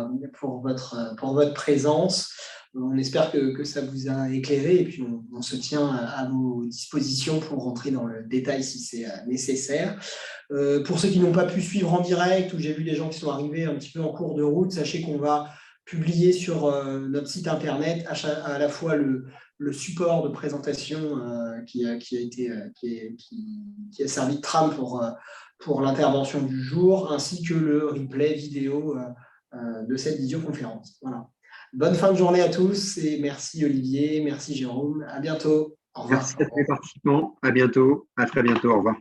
votre présence. On espère que ça vous a éclairé et puis on se tient à vos dispositions pour rentrer dans le détail si c'est nécessaire. Pour ceux qui n'ont pas pu suivre en direct ou j'ai vu des gens qui sont arrivés un petit peu en cours de route, sachez qu'on va publier sur notre site internet à la fois le support de présentation qui a servi de trame pour l'intervention du jour, ainsi que le replay vidéo de cette visioconférence. Voilà. Bonne fin de journée à tous et merci Olivier, merci Jérôme. À bientôt. Au revoir. Merci à tous les participants. À bientôt. À très bientôt. Au revoir.